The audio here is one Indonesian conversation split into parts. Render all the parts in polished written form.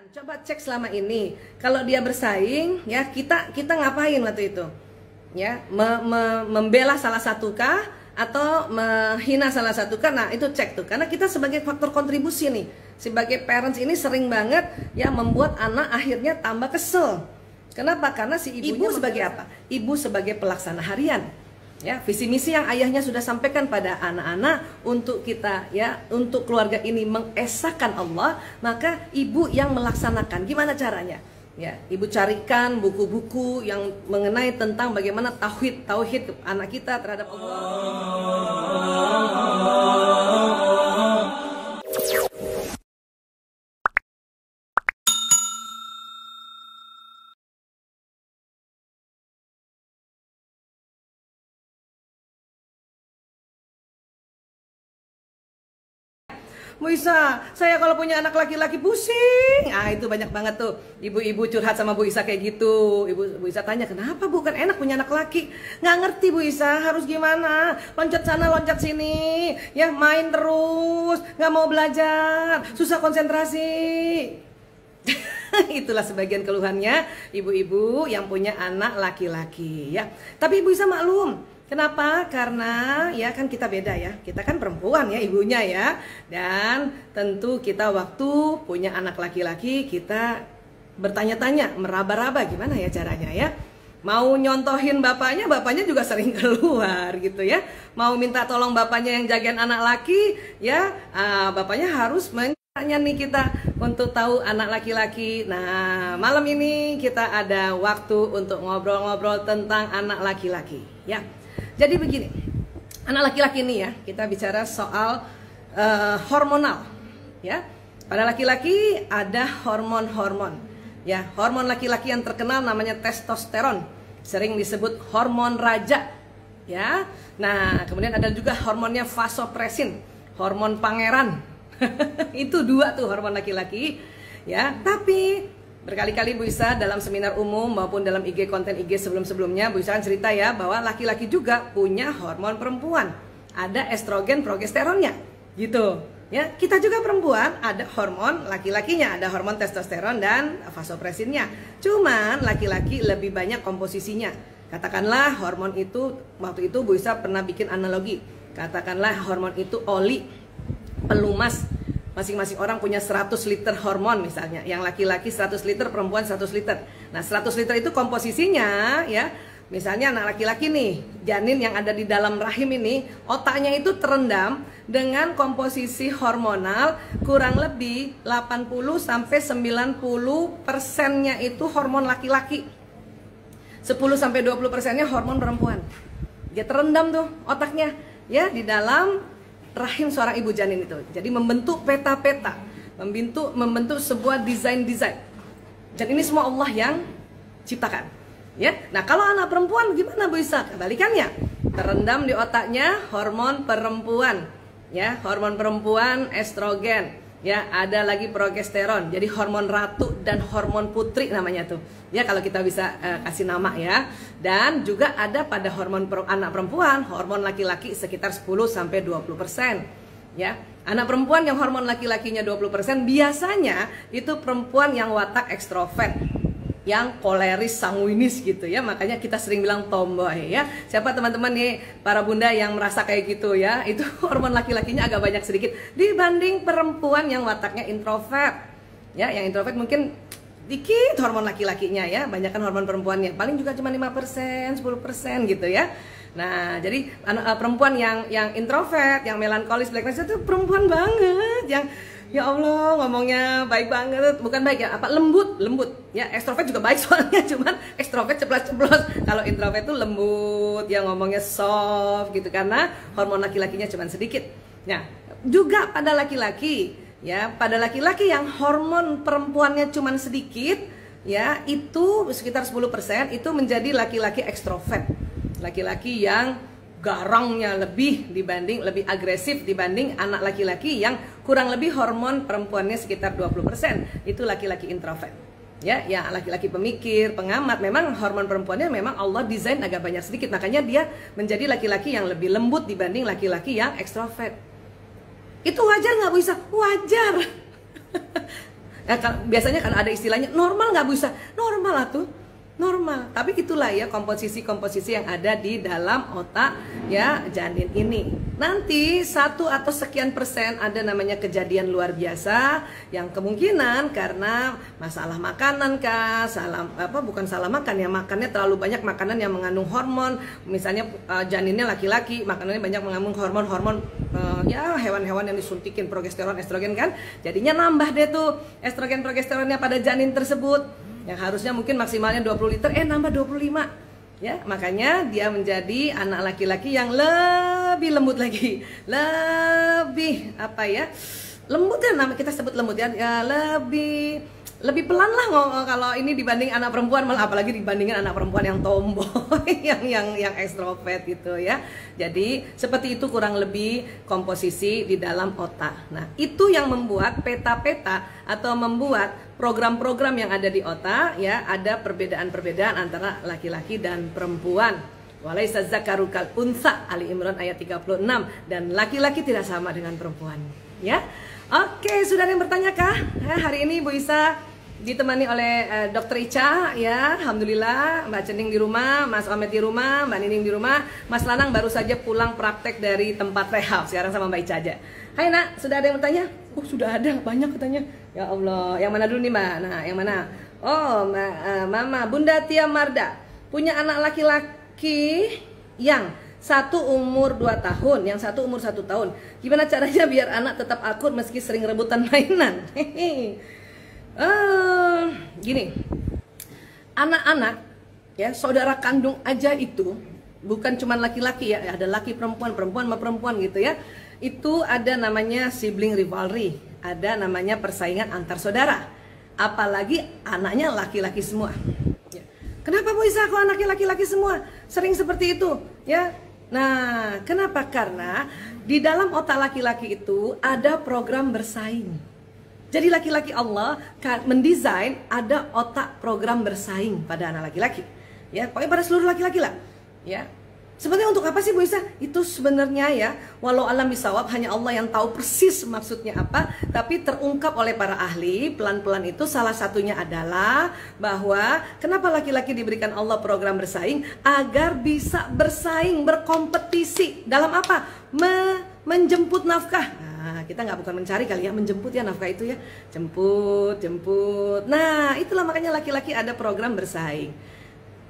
Coba cek selama ini, kalau dia bersaing, ya kita ngapain waktu itu? Ya, membela salah satu kah atau menghina salah satu kah? Nah, itu cek tuh, karena kita sebagai faktor kontribusi nih, sebagai parents ini sering banget ya membuat anak akhirnya tambah kesel. Kenapa? Karena si ibu sebagai apa? Ibu sebagai pelaksana harian. Ya, visi misi yang ayahnya sudah sampaikan pada anak-anak untuk kita, ya, untuk keluarga ini mengesahkan Allah, maka ibu yang melaksanakan. Gimana caranya? Ya, ibu carikan buku-buku yang mengenai tentang bagaimana tauhid anak kita terhadap Allah. Bu Isa, saya kalau punya anak laki-laki pusing. Ah, itu banyak banget tuh ibu-ibu curhat sama Bu Isa kayak gitu. Bu Isa tanya, kenapa bukan enak punya anak laki? Nggak ngerti Bu Isa, harus gimana? Loncat sana, loncat sini, ya main terus, nggak mau belajar, susah konsentrasi. Itulah sebagian keluhannya ibu-ibu yang punya anak laki-laki, ya. Tapi Ibu Isa maklum. Kenapa? Karena ya kan kita beda ya. Kita kan perempuan ya ibunya ya. Dan tentu kita waktu punya anak laki-laki kita bertanya-tanya, meraba-raba gimana ya caranya ya. Mau nyontohin bapaknya juga sering keluar gitu ya. Mau minta tolong bapaknya yang jagain anak laki ya, bapaknya harus tanya nih kita untuk tahu anak laki-laki. Nah, malam ini kita ada waktu untuk ngobrol-ngobrol tentang anak laki-laki ya. Jadi begini, anak laki-laki ini ya, kita bicara soal hormonal ya. Pada laki-laki ada hormon-hormon ya. Hormon laki-laki yang terkenal namanya testosteron, sering disebut hormon raja ya. Nah, kemudian ada juga hormonnya vasopresin, hormon pangeran. Itu dua tuh hormon laki-laki ya. Tapi berkali-kali Bu Isa dalam seminar umum maupun dalam konten IG sebelum-sebelumnya, Bu Isa kan cerita ya bahwa laki-laki juga punya hormon perempuan. Ada estrogen, progesteronnya gitu ya. Kita juga perempuan ada hormon laki-lakinya, ada hormon testosteron dan vasopresinnya. Cuman laki-laki lebih banyak komposisinya. Katakanlah hormon itu, waktu itu Bu Isa pernah bikin analogi. Katakanlah hormon itu oli pelumas. Masing-masing orang punya 100 liter hormon misalnya. Yang laki-laki 100 liter, perempuan 100 liter. Nah, 100 liter itu komposisinya ya. Misalnya anak laki-laki nih, janin yang ada di dalam rahim ini, otaknya itu terendam dengan komposisi hormonal kurang lebih 80 sampai 90%-nya itu hormon laki-laki. 10 sampai 20%-nya hormon perempuan. Dia terendam tuh otaknya ya di dalam rahim seorang ibu janin itu. Jadi membentuk peta-peta, membentuk sebuah desain-desain. Dan ini semua Allah yang ciptakan. Ya. Nah, kalau anak perempuan gimana Bu Isa? Kebalikannya. Terendam di otaknya hormon perempuan. Ya, hormon perempuan estrogen. Ya, ada lagi progesteron. Jadi hormon ratu dan hormon putri namanya tuh. Ya, kalau kita bisa kasih nama ya. Dan juga ada pada hormon anak perempuan, hormon laki-laki sekitar 10 sampai 20%. Ya. Anak perempuan yang hormon laki-lakinya 20% biasanya itu perempuan yang watak ekstrovert, yang koleris, sanguinis gitu ya. Makanya kita sering bilang tomboy ya. Siapa teman-teman nih para bunda yang merasa kayak gitu ya, itu hormon laki-lakinya agak banyak sedikit dibanding perempuan yang wataknya introvert. Ya, yang introvert mungkin dikit hormon laki-lakinya ya, banyakkan hormon perempuannya. Paling juga cuma 5%, 10% gitu ya. Nah, jadi perempuan yang introvert, yang melankolis, blackness itu perempuan banget yang ya Allah, ngomongnya baik banget, bukan baik ya, apa lembut ya. Ekstrovert juga baik soalnya, cuman ekstrovert ceplos-ceplos. Kalau introvert itu lembut, yang ngomongnya soft gitu, karena hormon laki-lakinya cuma sedikit. Nah, juga pada laki-laki ya, pada laki-laki yang hormon perempuannya cuma sedikit ya, itu sekitar 10% itu menjadi laki-laki ekstrovert. Laki-laki yang garangnya lebih agresif dibanding anak laki-laki yang kurang lebih hormon perempuannya sekitar 20%. Itu laki-laki introvert. Ya, yang laki-laki pemikir, pengamat, memang hormon perempuannya memang Allah desain agak banyak sedikit. Makanya dia menjadi laki-laki yang lebih lembut dibanding laki-laki yang ekstrovert. Itu wajar nggak Bu Isa? Wajar. Biasanya kan ada istilahnya normal nggak bisa, normal lah tuh, normal. Tapi itulah ya komposisi-komposisi yang ada di dalam otak ya janin ini. Nanti 1 atau sekian persen ada namanya kejadian luar biasa yang kemungkinan karena masalah makanan kah, bukan salah makan ya, makannya terlalu banyak makanan yang mengandung hormon. Misalnya janinnya laki-laki, makanannya banyak mengandung hormon-hormon ya hewan-hewan yang disuntikin progesteron, estrogen kan. Jadinya nambah deh tuh estrogen progesteronnya pada janin tersebut. Yang harusnya mungkin maksimalnya 20 liter, nambah 25. Ya, makanya dia menjadi anak laki-laki yang lebih lembut lagi. Lebih lembut ya, nama kita sebut lembut ya, lebih pelan lah kalau ini dibanding anak perempuan, malah apalagi dibandingin anak perempuan yang tomboy, yang ekstrovert gitu ya. Jadi seperti itu kurang lebih komposisi di dalam otak. Nah, itu yang membuat peta-peta atau membuat program-program yang ada di otak ya, ada perbedaan-perbedaan antara laki-laki dan perempuan. Walaisa dzakaru kal unsa, Ali Imran ayat 36, dan laki-laki tidak sama dengan perempuan ya. Oke, sudah ada yang bertanya kah? Hari ini Bu Isa ditemani oleh Dr. Ica ya, alhamdulillah. Mbak Cening di rumah, Mas Omet di rumah, Mbak Nining di rumah, Mas Lanang baru saja pulang praktek dari tempat rehab, sekarang sama Mbak Ica aja. Hai nak, sudah ada yang bertanya? Sudah ada, banyak katanya. Ya Allah, yang mana dulu nih Mbak? Nah, yang mana? Oh, Mama, Bunda Tia Marda punya anak laki-laki yang satu umur 2 tahun, yang satu umur 1 tahun. Gimana caranya biar anak tetap akur meski sering rebutan mainan? Gini, anak-anak ya, saudara kandung aja itu bukan cuma laki-laki ya, ada laki perempuan, perempuan sama perempuan gitu ya. Itu ada namanya sibling rivalry, ada namanya persaingan antar saudara. Apalagi anaknya laki-laki semua. Kenapa Bu Isa kok anaknya laki-laki semua? Sering seperti itu ya. Nah, kenapa? Karena di dalam otak laki-laki itu ada program bersaing. Jadi laki-laki Allah mendesain ada otak program bersaing pada anak laki-laki. Ya, pokoknya pada seluruh laki-laki lah. Ya. Sebenarnya untuk apa sih Bu Isa? Itu sebenarnya ya, walau alam bisawab, hanya Allah yang tahu persis maksudnya apa. Tapi terungkap oleh para ahli, pelan-pelan itu salah satunya adalah bahwa kenapa laki-laki diberikan Allah program bersaing? Agar bisa bersaing, berkompetisi. Dalam apa? Menjemput nafkah. Nah, kita nggak bukan mencari kali ya, menjemput ya nafkah itu ya. Jemput. Nah, itulah makanya laki-laki ada program bersaing.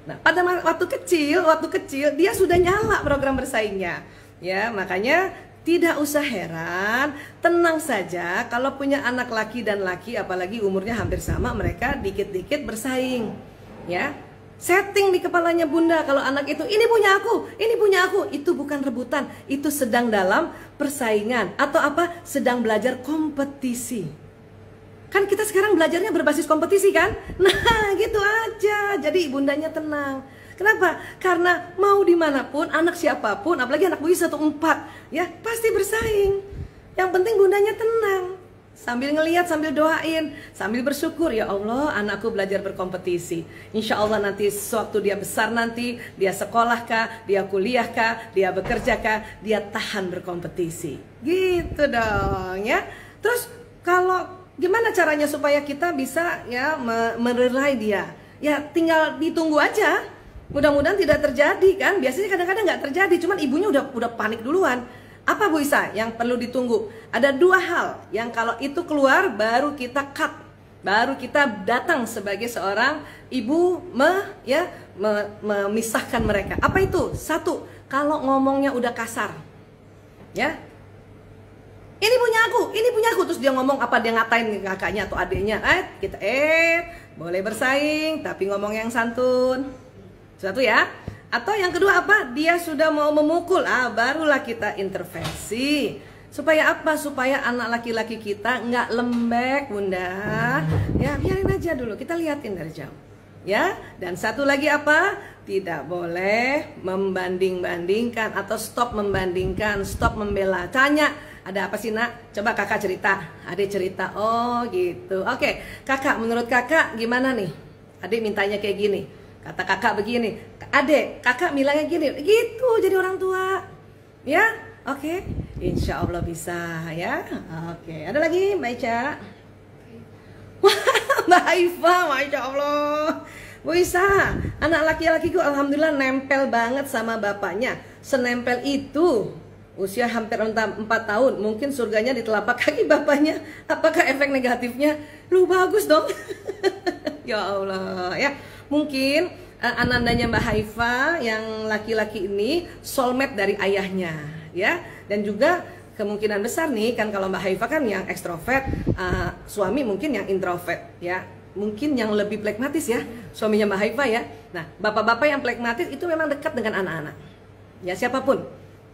Nah, pada waktu kecil dia sudah nyala program bersaingnya. Ya, makanya tidak usah heran, tenang saja kalau punya anak laki dan laki, apalagi umurnya hampir sama, mereka dikit-dikit bersaing. Ya. Setting di kepalanya Bunda kalau anak itu ini punya aku, itu bukan rebutan, itu sedang dalam persaingan atau apa? Sedang belajar kompetisi. Kan kita sekarang belajarnya berbasis kompetisi kan? Nah gitu aja. Jadi bundanya tenang. Kenapa? Karena mau dimanapun, anak siapapun, apalagi anak Bu Isa tuh 4, ya pasti bersaing. Yang penting bundanya tenang. Sambil ngelihat, sambil doain, sambil bersyukur, ya Allah anakku belajar berkompetisi. Insya Allah nanti sewaktu dia besar nanti, dia sekolah kah, dia kuliah kah, dia bekerja kah, dia tahan berkompetisi. Gitu dong ya. Terus kalau gimana caranya supaya kita bisa ya merelai dia? Ya tinggal ditunggu aja. Mudah-mudahan tidak terjadi kan. Biasanya kadang-kadang nggak terjadi, cuman ibunya udah panik duluan. Apa Bu Isa yang perlu ditunggu? Ada 2 hal yang kalau itu keluar baru kita cut. Baru kita datang sebagai seorang ibu memisahkan mereka. Apa itu? 1, kalau ngomongnya udah kasar. Ya. Ini punya aku, terus dia ngomong apa, dia ngatain kakaknya atau adiknya, kita boleh bersaing tapi ngomong yang santun. 1 ya. Atau yang kedua apa? Dia sudah mau memukul, barulah kita intervensi. Supaya apa? Supaya anak laki-laki kita nggak lembek Bunda. Ya biarin aja dulu, kita liatin dari jauh. Ya, dan 1 lagi apa? Tidak boleh membanding-bandingkan atau stop membandingkan, stop membela. Tanya, ada apa sih nak? Coba kakak cerita, adik cerita. Oh gitu. Oke, kakak, menurut kakak gimana nih? Adik mintanya kayak gini, kata kakak begini. Adik, kakak bilangnya gini. Gitu jadi orang tua. Ya, oke. Insya Allah bisa ya. Oke, ada lagi Mbak Ica? Mbak Haifa, Masya Allah. Bu Isa, anak laki-lakiku alhamdulillah nempel banget sama bapaknya. Senempel itu. Usia hampir 4 tahun. Mungkin surganya di telapak kaki bapaknya. Apakah efek negatifnya? Lu bagus dong. Ya Allah ya. Mungkin anandanya Mbak Haifa yang laki-laki ini soulmate dari ayahnya ya. Dan juga kemungkinan besar nih kan kalau Mbak Haifa kan yang ekstrovert, suami mungkin yang introvert ya. Mungkin yang lebih pragmatis ya suaminya Mbak Haifa ya. Nah, bapak-bapak yang pragmatis itu memang dekat dengan anak-anak. Ya siapapun.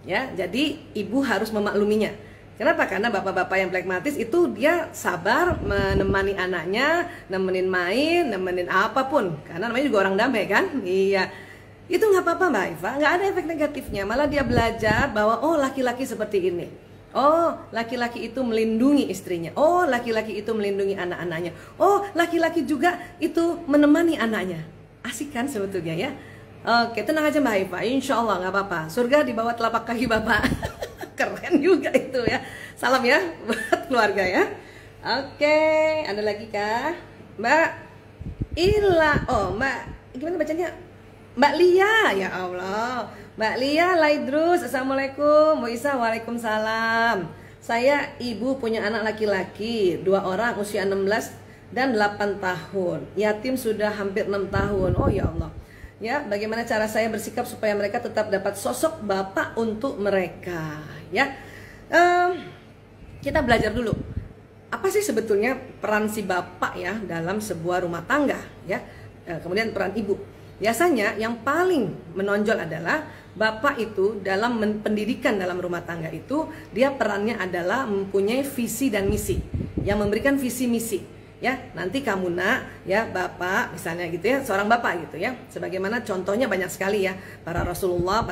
Ya, jadi ibu harus memakluminya. Kenapa? Karena bapak-bapak yang pragmatis itu dia sabar menemani anaknya, nemenin main, nemenin apapun. Karena namanya juga orang damai kan? Iya. Itu nggak apa-apa Mbak Haifa, nggak ada efek negatifnya. Malah dia belajar bahwa oh laki-laki seperti ini. Oh, laki-laki itu melindungi istrinya. Oh, laki-laki itu melindungi anak-anaknya. Oh, laki-laki juga itu menemani anaknya. Asik kan sebetulnya ya? Oke, tenang aja Mbak Haifa. Insya Allah nggak apa-apa. Surga di bawah telapak kaki Bapak. Keren juga itu ya. Salam ya buat keluarga ya. Oke, ada lagi kah? Mbak Ila. Oh, Mbak, gimana bacanya? Mbak Lia, ya Allah. Mbak Lia Laidrus, Assalamualaikum. Bu Isa, Waalaikumsalam. Saya ibu punya anak laki-laki 2 orang usia 16 dan 8 tahun. Yatim sudah hampir 6 tahun. Oh ya Allah. Ya, bagaimana cara saya bersikap supaya mereka tetap dapat sosok bapak untuk mereka? Ya, kita belajar dulu. Apa sih sebetulnya peran si bapak ya dalam sebuah rumah tangga? Ya, kemudian peran ibu. Biasanya yang paling menonjol adalah bapak itu dalam pendidikan dalam rumah tangga itu dia perannya adalah mempunyai visi dan misi, yang memberikan visi misi. Ya, nanti kamu nak, ya bapak misalnya gitu ya, seorang bapak gitu ya. Sebagaimana contohnya banyak sekali ya para Rasulullah,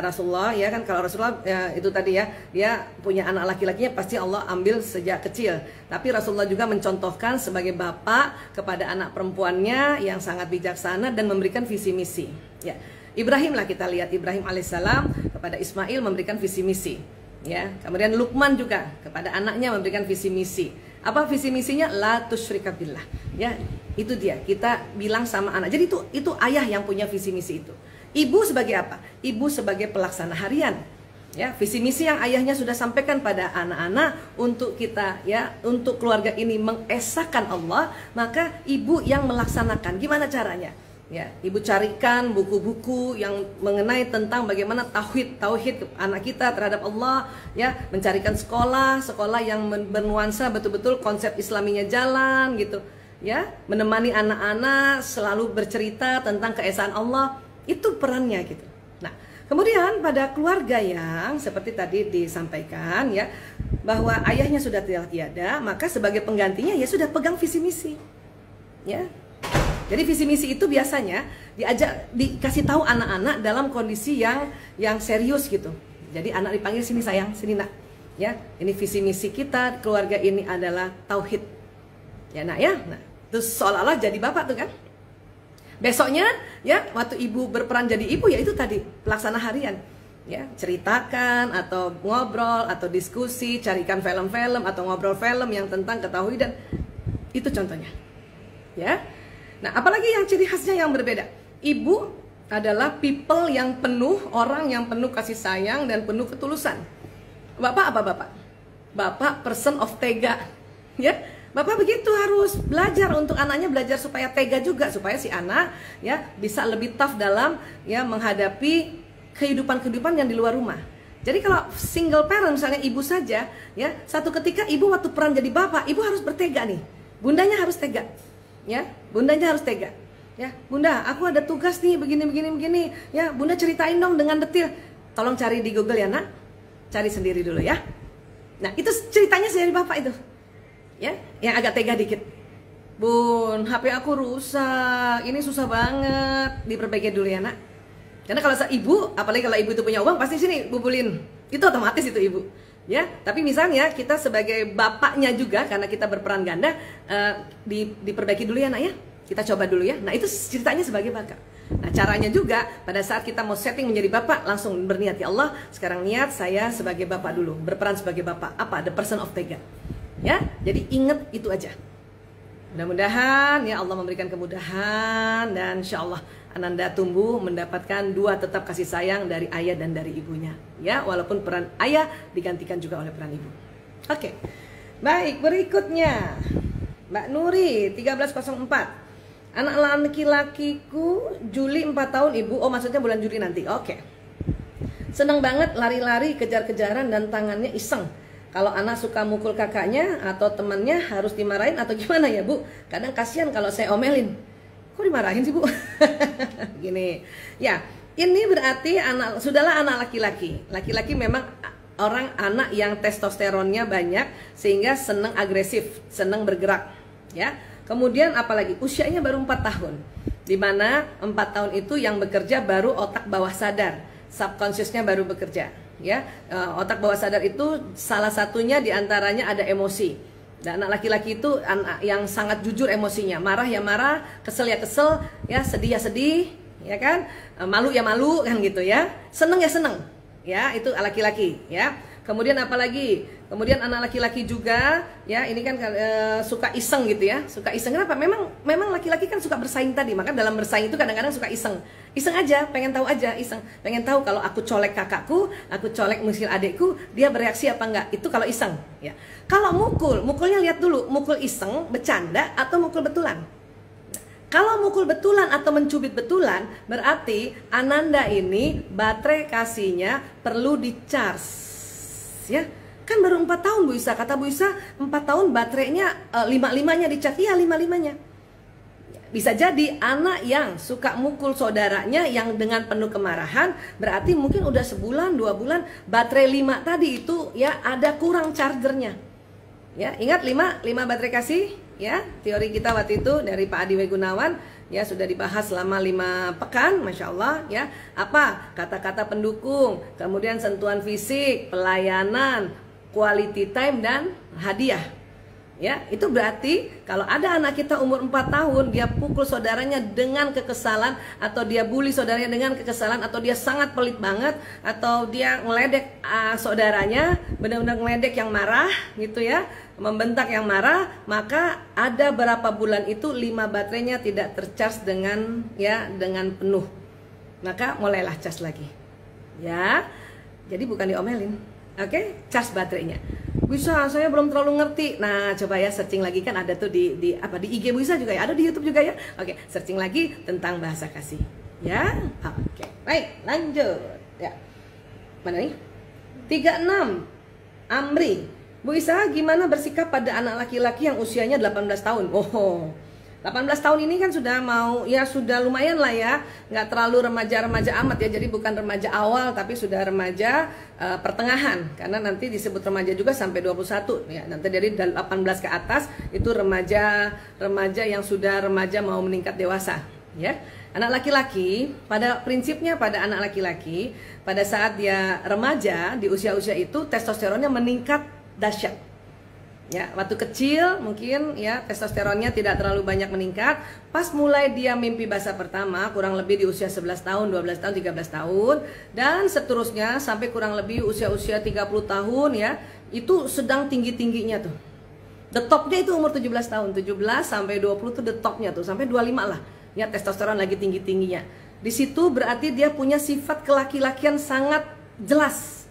Rasulullah ya kan, kalau Rasulullah itu tadi ya, dia punya anak laki-lakinya pasti Allah ambil sejak kecil. Tapi Rasulullah juga mencontohkan sebagai bapak kepada anak perempuannya yang sangat bijaksana dan memberikan visi misi. Ya, Ibrahim lah kita lihat Ibrahim alaihissalam kepada Ismail memberikan visi misi. Ya, kemudian Luqman juga kepada anaknya memberikan visi misi. Apa visi misinya? La tusyrika billah. Ya, itu dia. Kita bilang sama anak. Jadi itu ayah yang punya visi misi itu. Ibu sebagai apa? Ibu sebagai pelaksana harian. Ya, visi misi yang ayahnya sudah sampaikan pada anak-anak untuk kita ya, untuk keluarga ini mengesahkan Allah, maka ibu yang melaksanakan. Gimana caranya? Ya, ibu carikan buku-buku yang mengenai tentang bagaimana tauhid anak kita terhadap Allah, ya, mencarikan sekolah yang bernuansa betul-betul konsep Islaminya jalan gitu, ya, menemani anak-anak selalu bercerita tentang keesaan Allah, itu perannya gitu. Nah, kemudian pada keluarga yang seperti tadi disampaikan ya, bahwa ayahnya sudah tidak tiada, maka sebagai penggantinya ya sudah pegang visi misi. Ya. Jadi visi misi itu biasanya dikasih tahu anak-anak dalam kondisi yang serius gitu. Jadi anak dipanggil, sini sayang, sini nak. Ya, ini visi misi kita keluarga ini adalah tauhid. Ya nak ya. Nah, terus seolah-olah jadi bapak tuh kan. Besoknya ya waktu ibu berperan jadi ibu ya itu tadi pelaksana harian. Ya, ceritakan atau ngobrol atau diskusi, carikan film-film atau ngobrol film yang tentang ketauhidan. Itu contohnya. Ya. Nah, apalagi yang ciri khasnya yang berbeda. Ibu adalah people yang penuh, orang yang penuh kasih sayang dan penuh ketulusan. Bapak apa bapak? Bapak person of tega. Ya, bapak begitu harus belajar untuk anaknya, belajar supaya tega juga, supaya si anak ya bisa lebih tough dalam ya menghadapi kehidupan yang di luar rumah. Jadi kalau single parent misalnya ibu saja ya, satu ketika ibu waktu peran jadi bapak, ibu harus bertega nih. Bundanya harus tega. Ya, bundanya harus tega. Ya, bunda, aku ada tugas nih begini. Ya, bunda ceritain dong dengan detail. Tolong cari di Google ya nak. Cari sendiri dulu ya. Nah, itu ceritanya dari bapak itu. Ya, yang agak tega dikit. Bun, HP aku rusak. Ini susah banget. Diperbaiki dulu ya nak. Karena kalau ibu, apalagi kalau ibu itu punya uang, pasti sini bubulin. Itu otomatis itu ibu. Ya, tapi misalnya kita sebagai bapaknya juga karena kita berperan ganda diperbaiki dulu ya nak ya. Kita coba dulu ya. Nah, itu ceritanya sebagai bapak. Nah, caranya juga pada saat kita mau setting menjadi bapak langsung berniat, ya Allah, sekarang niat saya sebagai bapak dulu, berperan sebagai bapak. Apa? The person of tega. Ya, jadi ingat itu aja. Mudah-mudahan ya Allah memberikan kemudahan, dan insya Allah Ananda tumbuh mendapatkan dua tetap kasih sayang dari ayah dan dari ibunya. Ya, walaupun peran ayah digantikan juga oleh peran ibu. Oke, baik, berikutnya Mbak Nuri 1304. Anak laki-lakiku Juli 4 tahun ibu. Oh, maksudnya bulan Juli nanti. Oke. Senang banget lari-lari, kejar-kejaran, dan tangannya iseng. Kalau anak suka mukul kakaknya atau temannya harus dimarahin atau gimana ya Bu? Kadang kasihan kalau saya omelin. Kok dimarahin sih Bu? Gini. Ya, ini berarti sudahlah anak laki-laki. Laki-laki memang anak yang testosteronnya banyak sehingga senang agresif, senang bergerak. Ya. Kemudian apalagi usianya baru 4 tahun. Di mana 4 tahun itu yang bekerja baru otak bawah sadar. Subconsciousnya baru bekerja. Ya, otak bawah sadar itu salah satunya diantaranya ada emosi. Dan anak laki-laki itu anak yang sangat jujur emosinya, marah ya marah, kesel ya kesel, ya sedih ya sedih, ya kan, malu ya malu kan gitu ya, seneng ya seneng, ya itu laki-laki ya. Kemudian apalagi? Kemudian anak laki-laki juga ya ini kan suka iseng gitu ya, suka iseng. Kenapa? Memang laki-laki kan suka bersaing tadi, maka dalam bersaing itu kadang-kadang suka iseng. Iseng aja, pengen tahu aja, iseng. Pengen tahu kalau aku colek kakakku, aku colek musil adekku, dia bereaksi apa enggak. Itu kalau iseng ya. Kalau mukulnya lihat dulu, mukul iseng, bercanda atau mukul betulan. Kalau mukul betulan atau mencubit betulan, berarti Ananda ini baterai kasihnya perlu di-charge. Ya, kan baru 4 tahun Bu Isa. Kata Bu Isa 4 tahun baterainya 5-5-nya di-charge. Iya 5-5-nya. Bisa jadi anak yang suka mukul saudaranya yang dengan penuh kemarahan, berarti mungkin udah sebulan 2 bulan baterai 5 tadi itu ya ada kurang chargernya. Ya, ingat 5 baterai kasih ya. Teori kita waktu itu dari Pak Adi W. Gunawan ya sudah dibahas selama 5 pekan, Masya Allah ya. Apa? Kata-kata pendukung, kemudian sentuhan fisik, pelayanan, quality time, dan hadiah. Ya, itu berarti kalau ada anak kita umur 4 tahun, dia pukul saudaranya dengan kekesalan, atau dia bully saudaranya dengan kekesalan, atau dia sangat pelit banget, atau dia ngeledek saudaranya, benar-benar ngeledek yang marah gitu ya, membentak yang marah, maka ada berapa bulan itu 5 baterainya tidak tercharge dengan dengan penuh. Maka mulailah charge lagi. Ya. Jadi bukan diomelin. Oke, charge baterainya. Bisa, saya belum terlalu ngerti. Nah, coba ya searching lagi, kan ada tuh di IG Bu Isa juga ya, ada di YouTube juga ya. Oke, searching lagi tentang bahasa kasih. Ya. Oke. Baik, lanjut. Ya. Mana nih? 36. Amri. Bu Isa, gimana bersikap pada anak laki-laki yang usianya 18 tahun? Oh. 18 tahun ini kan sudah sudah lumayan lah ya, nggak terlalu remaja-remaja amat ya, jadi bukan remaja awal tapi sudah remaja pertengahan, karena nanti disebut remaja juga sampai 21 ya, nanti dari 18 ke atas itu remaja yang sudah remaja mau meningkat dewasa ya. Anak laki-laki pada prinsipnya, pada anak laki-laki pada saat dia remaja di usia-usia itu testosteronnya meningkat dahsyat. Ya, waktu kecil mungkin ya testosteronnya tidak terlalu banyak meningkat. Pas mulai dia mimpi basah pertama kurang lebih di usia 11 tahun, 12 tahun, 13 tahun, dan seterusnya sampai kurang lebih usia-usia 30 tahun ya, itu sedang tinggi-tingginya tuh. The topnya itu umur 17 tahun, 17 sampai 20 tuh the topnya tuh, sampai 25 lah. Ya, testosteron lagi tinggi-tingginya. Di situ berarti dia punya sifat kelaki-lakian sangat jelas.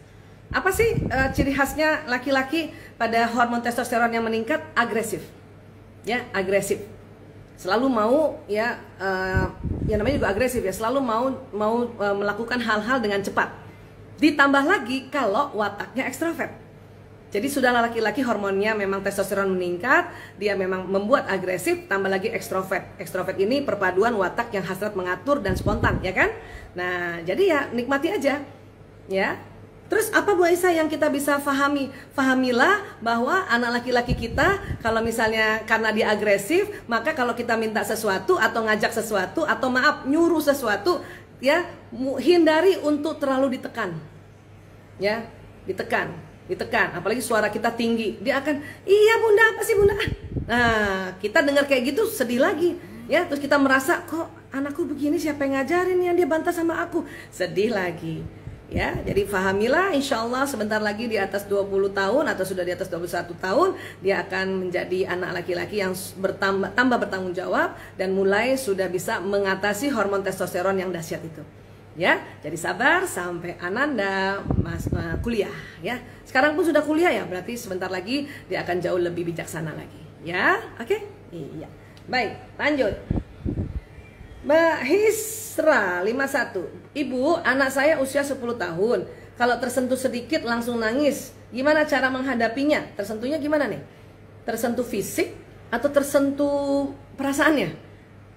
Apa sih ciri khasnya laki-laki pada hormon testosteron yang meningkat? Agresif. Ya, agresif. Selalu mau ya namanya juga agresif ya, selalu mau melakukan hal-hal dengan cepat. Ditambah lagi kalau wataknya ekstrovert. Jadi sudah laki-laki hormonnya memang testosteron meningkat, dia memang membuat agresif, tambah lagi ekstrovert. Ekstrovert ini perpaduan watak yang hasrat mengatur dan spontan, ya kan? Nah, jadi ya nikmati aja. Ya. Terus apa Bu Aisyah yang kita bisa pahami? Pahamilah bahwa anak laki-laki kita kalau misalnya karena dia agresif, maka kalau kita minta sesuatu atau ngajak sesuatu atau nyuruh sesuatu, ya hindari untuk terlalu ditekan. Ya, ditekan. Apalagi suara kita tinggi, dia akan, "Iya Bunda, apa sih Bunda?" Nah, kita dengar kayak gitu sedih lagi. Ya, terus kita merasa, "Kok anakku begini, siapa yang ngajarin yang dia bantah sama aku?" Sedih lagi. Ya, jadi fahamilah, insya Allah sebentar lagi di atas 20 tahun atau sudah di atas 21 tahun dia akan menjadi anak laki-laki yang tambah bertanggung jawab dan mulai sudah bisa mengatasi hormon testosteron yang dahsyat itu. Ya, jadi sabar sampai Ananda kuliah ya. Sekarang pun sudah kuliah ya, berarti sebentar lagi dia akan jauh lebih bijaksana lagi. Ya, oke? Iya. Baik, lanjut. Mbak Hisra 51. Ibu, anak saya usia 10 tahun. Kalau tersentuh sedikit langsung nangis. Gimana cara menghadapinya? Tersentuhnya gimana nih? Tersentuh fisik atau tersentuh perasaannya?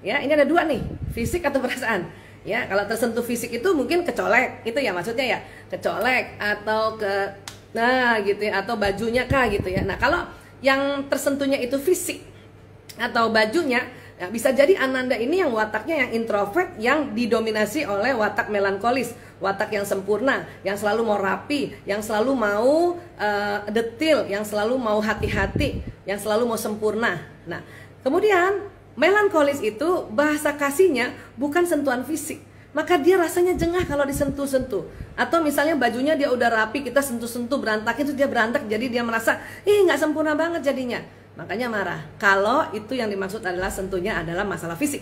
Ya, ini ada dua nih, fisik atau perasaan. Ya, kalau tersentuh fisik itu mungkin kecolek, itu ya maksudnya ya, kecolek atau gitu ya, atau bajunya kah gitu ya. Nah, kalau yang tersentuhnya itu fisik atau bajunya, nah, bisa jadi Ananda ini yang wataknya yang introvert, yang didominasi oleh watak melankolis, watak yang sempurna, yang selalu mau rapi, yang selalu mau detil, yang selalu mau hati-hati, yang selalu mau sempurna. Nah, kemudian melankolis itu bahasa kasihnya bukan sentuhan fisik, maka dia rasanya jengah kalau disentuh-sentuh. Atau misalnya bajunya dia udah rapi, kita sentuh-sentuh berantakin, itu dia berantak, jadi dia merasa nggak sempurna banget jadinya. Makanya marah. Kalau itu yang dimaksud adalah sentuhnya adalah masalah fisik.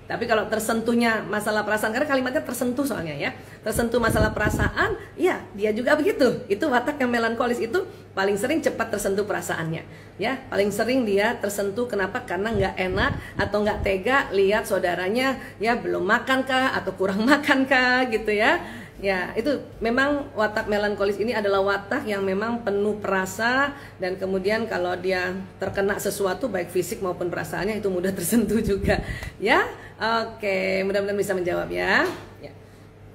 Tapi kalau tersentuhnya masalah perasaan, karena kalimatnya tersentuh soalnya ya, tersentuh masalah perasaan, ya dia juga begitu. Itu watak yang melankolis itu paling sering cepat tersentuh perasaannya. Ya, paling sering dia tersentuh. Kenapa? Karena nggak enak atau nggak tega lihat saudaranya ya belum makan kah atau kurang makan kah gitu ya. Ya, itu memang watak melankolis ini adalah watak yang memang penuh perasa, dan kemudian kalau dia terkena sesuatu baik fisik maupun perasaannya itu mudah tersentuh juga. Ya, oke, mudah-mudahan bisa menjawab ya. Ya.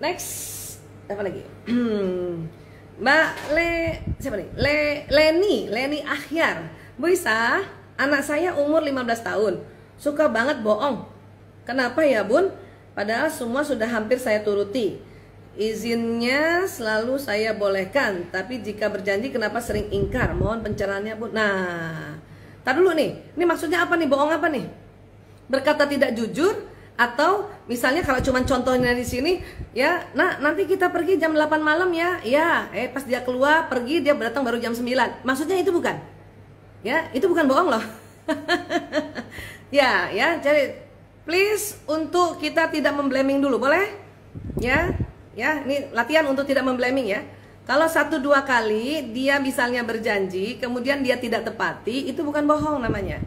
Next, apa lagi? Mbak siapa nih? Leni Akhyar. Bu Isa, anak saya umur 15 tahun, suka banget bohong. Kenapa ya Bun? Padahal semua sudah hampir saya turuti. Izinnya selalu saya bolehkan, tapi jika berjanji kenapa sering ingkar? Mohon pencerahannya Bu. Nah, tar dulu nih, ini maksudnya apa nih? Bohong apa nih? Berkata tidak jujur, atau misalnya kalau cuman contohnya di sini ya, nah nanti kita pergi jam 8 malam ya. Ya, pas dia keluar pergi dia datang baru jam 9. Maksudnya itu bukan? Ya, itu bukan bohong loh. Ya, jadi please untuk kita tidak memblaming dulu, boleh? Ya. Ya, ini latihan untuk tidak memblaming ya. Kalau 1-2 kali dia misalnya berjanji, kemudian dia tidak tepati, itu bukan bohong namanya.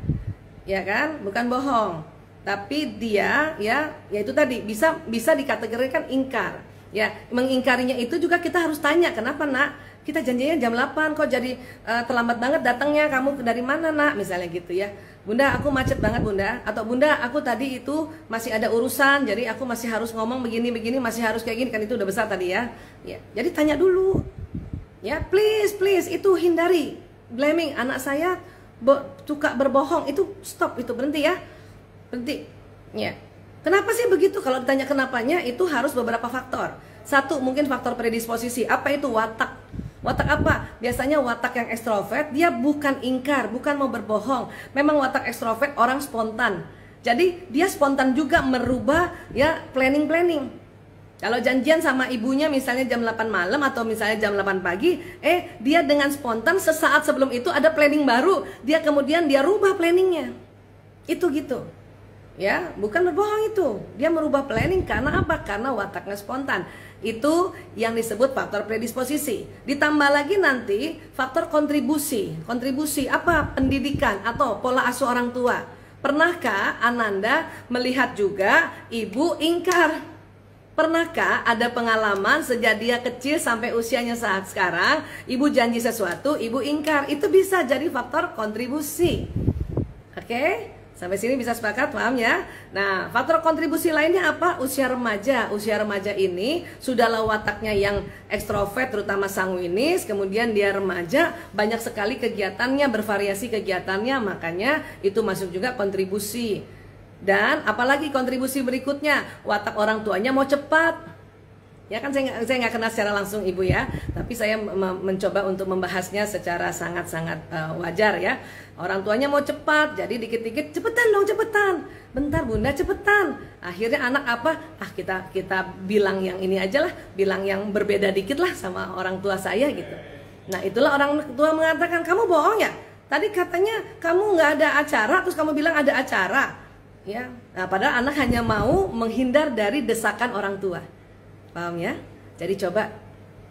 Ya kan? Bukan bohong. Tapi dia ya itu tadi bisa dikategorikan ingkar. Ya, mengingkarinya itu juga kita harus tanya, kenapa Nak? Kita janjinya jam 8 kok jadi terlambat banget datangnya, kamu dari mana Nak? Misalnya gitu ya. Bunda, aku macet banget Bunda. Atau Bunda, aku tadi itu masih ada urusan, jadi aku masih harus ngomong begini-begini, masih harus kayak gini. Kan itu udah besar tadi ya. Ya, jadi tanya dulu. Ya, please itu hindari blaming. Anak saya suka berbohong, itu stop, itu berhenti ya. Berhenti. Ya. Kenapa sih begitu? Kalau ditanya kenapanya, itu harus beberapa faktor. Satu, mungkin faktor predisposisi. Apa itu? Watak. Watak apa? Biasanya watak yang ekstrovert, dia bukan ingkar, bukan mau berbohong. Memang watak ekstrovert orang spontan. Jadi dia spontan juga merubah ya planning. Kalau janjian sama ibunya misalnya jam 8 malam atau misalnya jam 8 pagi, dia dengan spontan sesaat sebelum itu ada planning baru, dia kemudian dia rubah planningnya. Itu gitu. Ya, bukan berbohong itu. Dia merubah planning karena apa? Karena wataknya spontan. Itu yang disebut faktor predisposisi. Ditambah lagi nanti faktor kontribusi. Kontribusi apa? Pendidikan atau pola asuh orang tua. Pernahkah Ananda melihat juga ibu ingkar? Pernahkah ada pengalaman sejak dia kecil sampai usianya saat sekarang, ibu janji sesuatu, ibu ingkar? Itu bisa jadi faktor kontribusi. Oke? Sampai sini bisa sepakat, paham ya? Nah, faktor kontribusi lainnya apa? Usia remaja. Usia remaja ini sudahlah wataknya yang ekstrovert, terutama sanguinis. Kemudian dia remaja, banyak sekali kegiatannya, bervariasi kegiatannya. Makanya itu masuk juga kontribusi. Dan apalagi kontribusi berikutnya, watak orang tuanya mau cepat. Ya kan saya nggak kenal secara langsung ibu ya, tapi saya mencoba untuk membahasnya secara sangat-sangat wajar ya. Orang tuanya mau cepat, jadi dikit-dikit cepetan dong cepetan. bentar bunda cepetan. Akhirnya anak apa? Kita bilang yang ini aja lah, bilang yang berbeda dikit lah sama orang tua saya gitu. Nah itulah orang tua mengatakan, kamu bohong ya? Tadi katanya kamu nggak ada acara, terus kamu bilang ada acara. Ya, nah, padahal anak hanya mau menghindar dari desakan orang tua. Paham ya? Jadi coba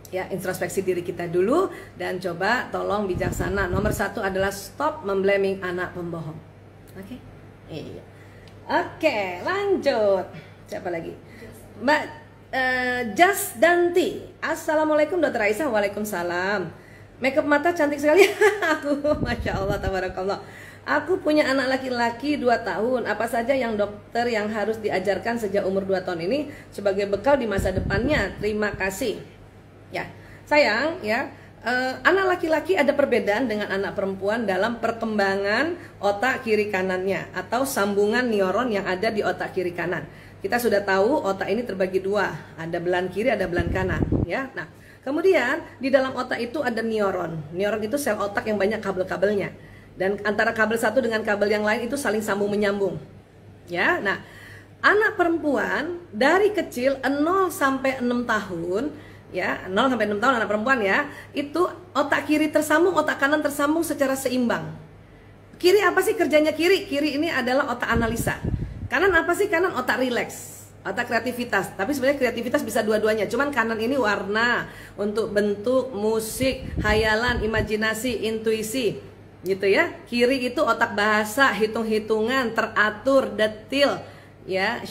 ya introspeksi diri kita dulu dan coba tolong bijaksana. Nomor 1 adalah stop memblaming anak pembohong. Oke? Iya. Oke, lanjut. Siapa lagi? Mbak Jasdanti. Assalamualaikum Dokter Aisyah. Waalaikumsalam. Makeup mata cantik sekali. Aku, masya Allah, tabarakallah. Aku punya anak laki-laki 2 tahun. Apa saja yang dokter yang harus diajarkan sejak umur 2 tahun ini sebagai bekal di masa depannya? Terima kasih. Ya, sayang ya, anak laki-laki ada perbedaan dengan anak perempuan dalam perkembangan otak kiri kanannya atau sambungan neuron yang ada di otak kiri kanan. Kita sudah tahu otak ini terbagi 2, ada belahan kiri, ada belahan kanan ya. Nah, kemudian di dalam otak itu ada neuron. Neuron itu sel otak yang banyak kabel-kabelnya. Dan antara kabel satu dengan kabel yang lain itu saling sambung menyambung. Ya, nah, anak perempuan dari kecil 0 sampai 6 tahun ya, 0 sampai 6 tahun anak perempuan ya, itu otak kiri tersambung, otak kanan tersambung secara seimbang. Kiri apa sih kerjanya kiri? Kiri ini adalah otak analisa. Kanan apa sih? Kanan otak rileks, otak kreativitas. Tapi sebenarnya kreativitas bisa dua-duanya. Cuman kanan ini warna untuk bentuk, musik, hayalan, imajinasi, intuisi, gitu ya. Kiri itu otak bahasa, hitung-hitungan, teratur, detil, ya.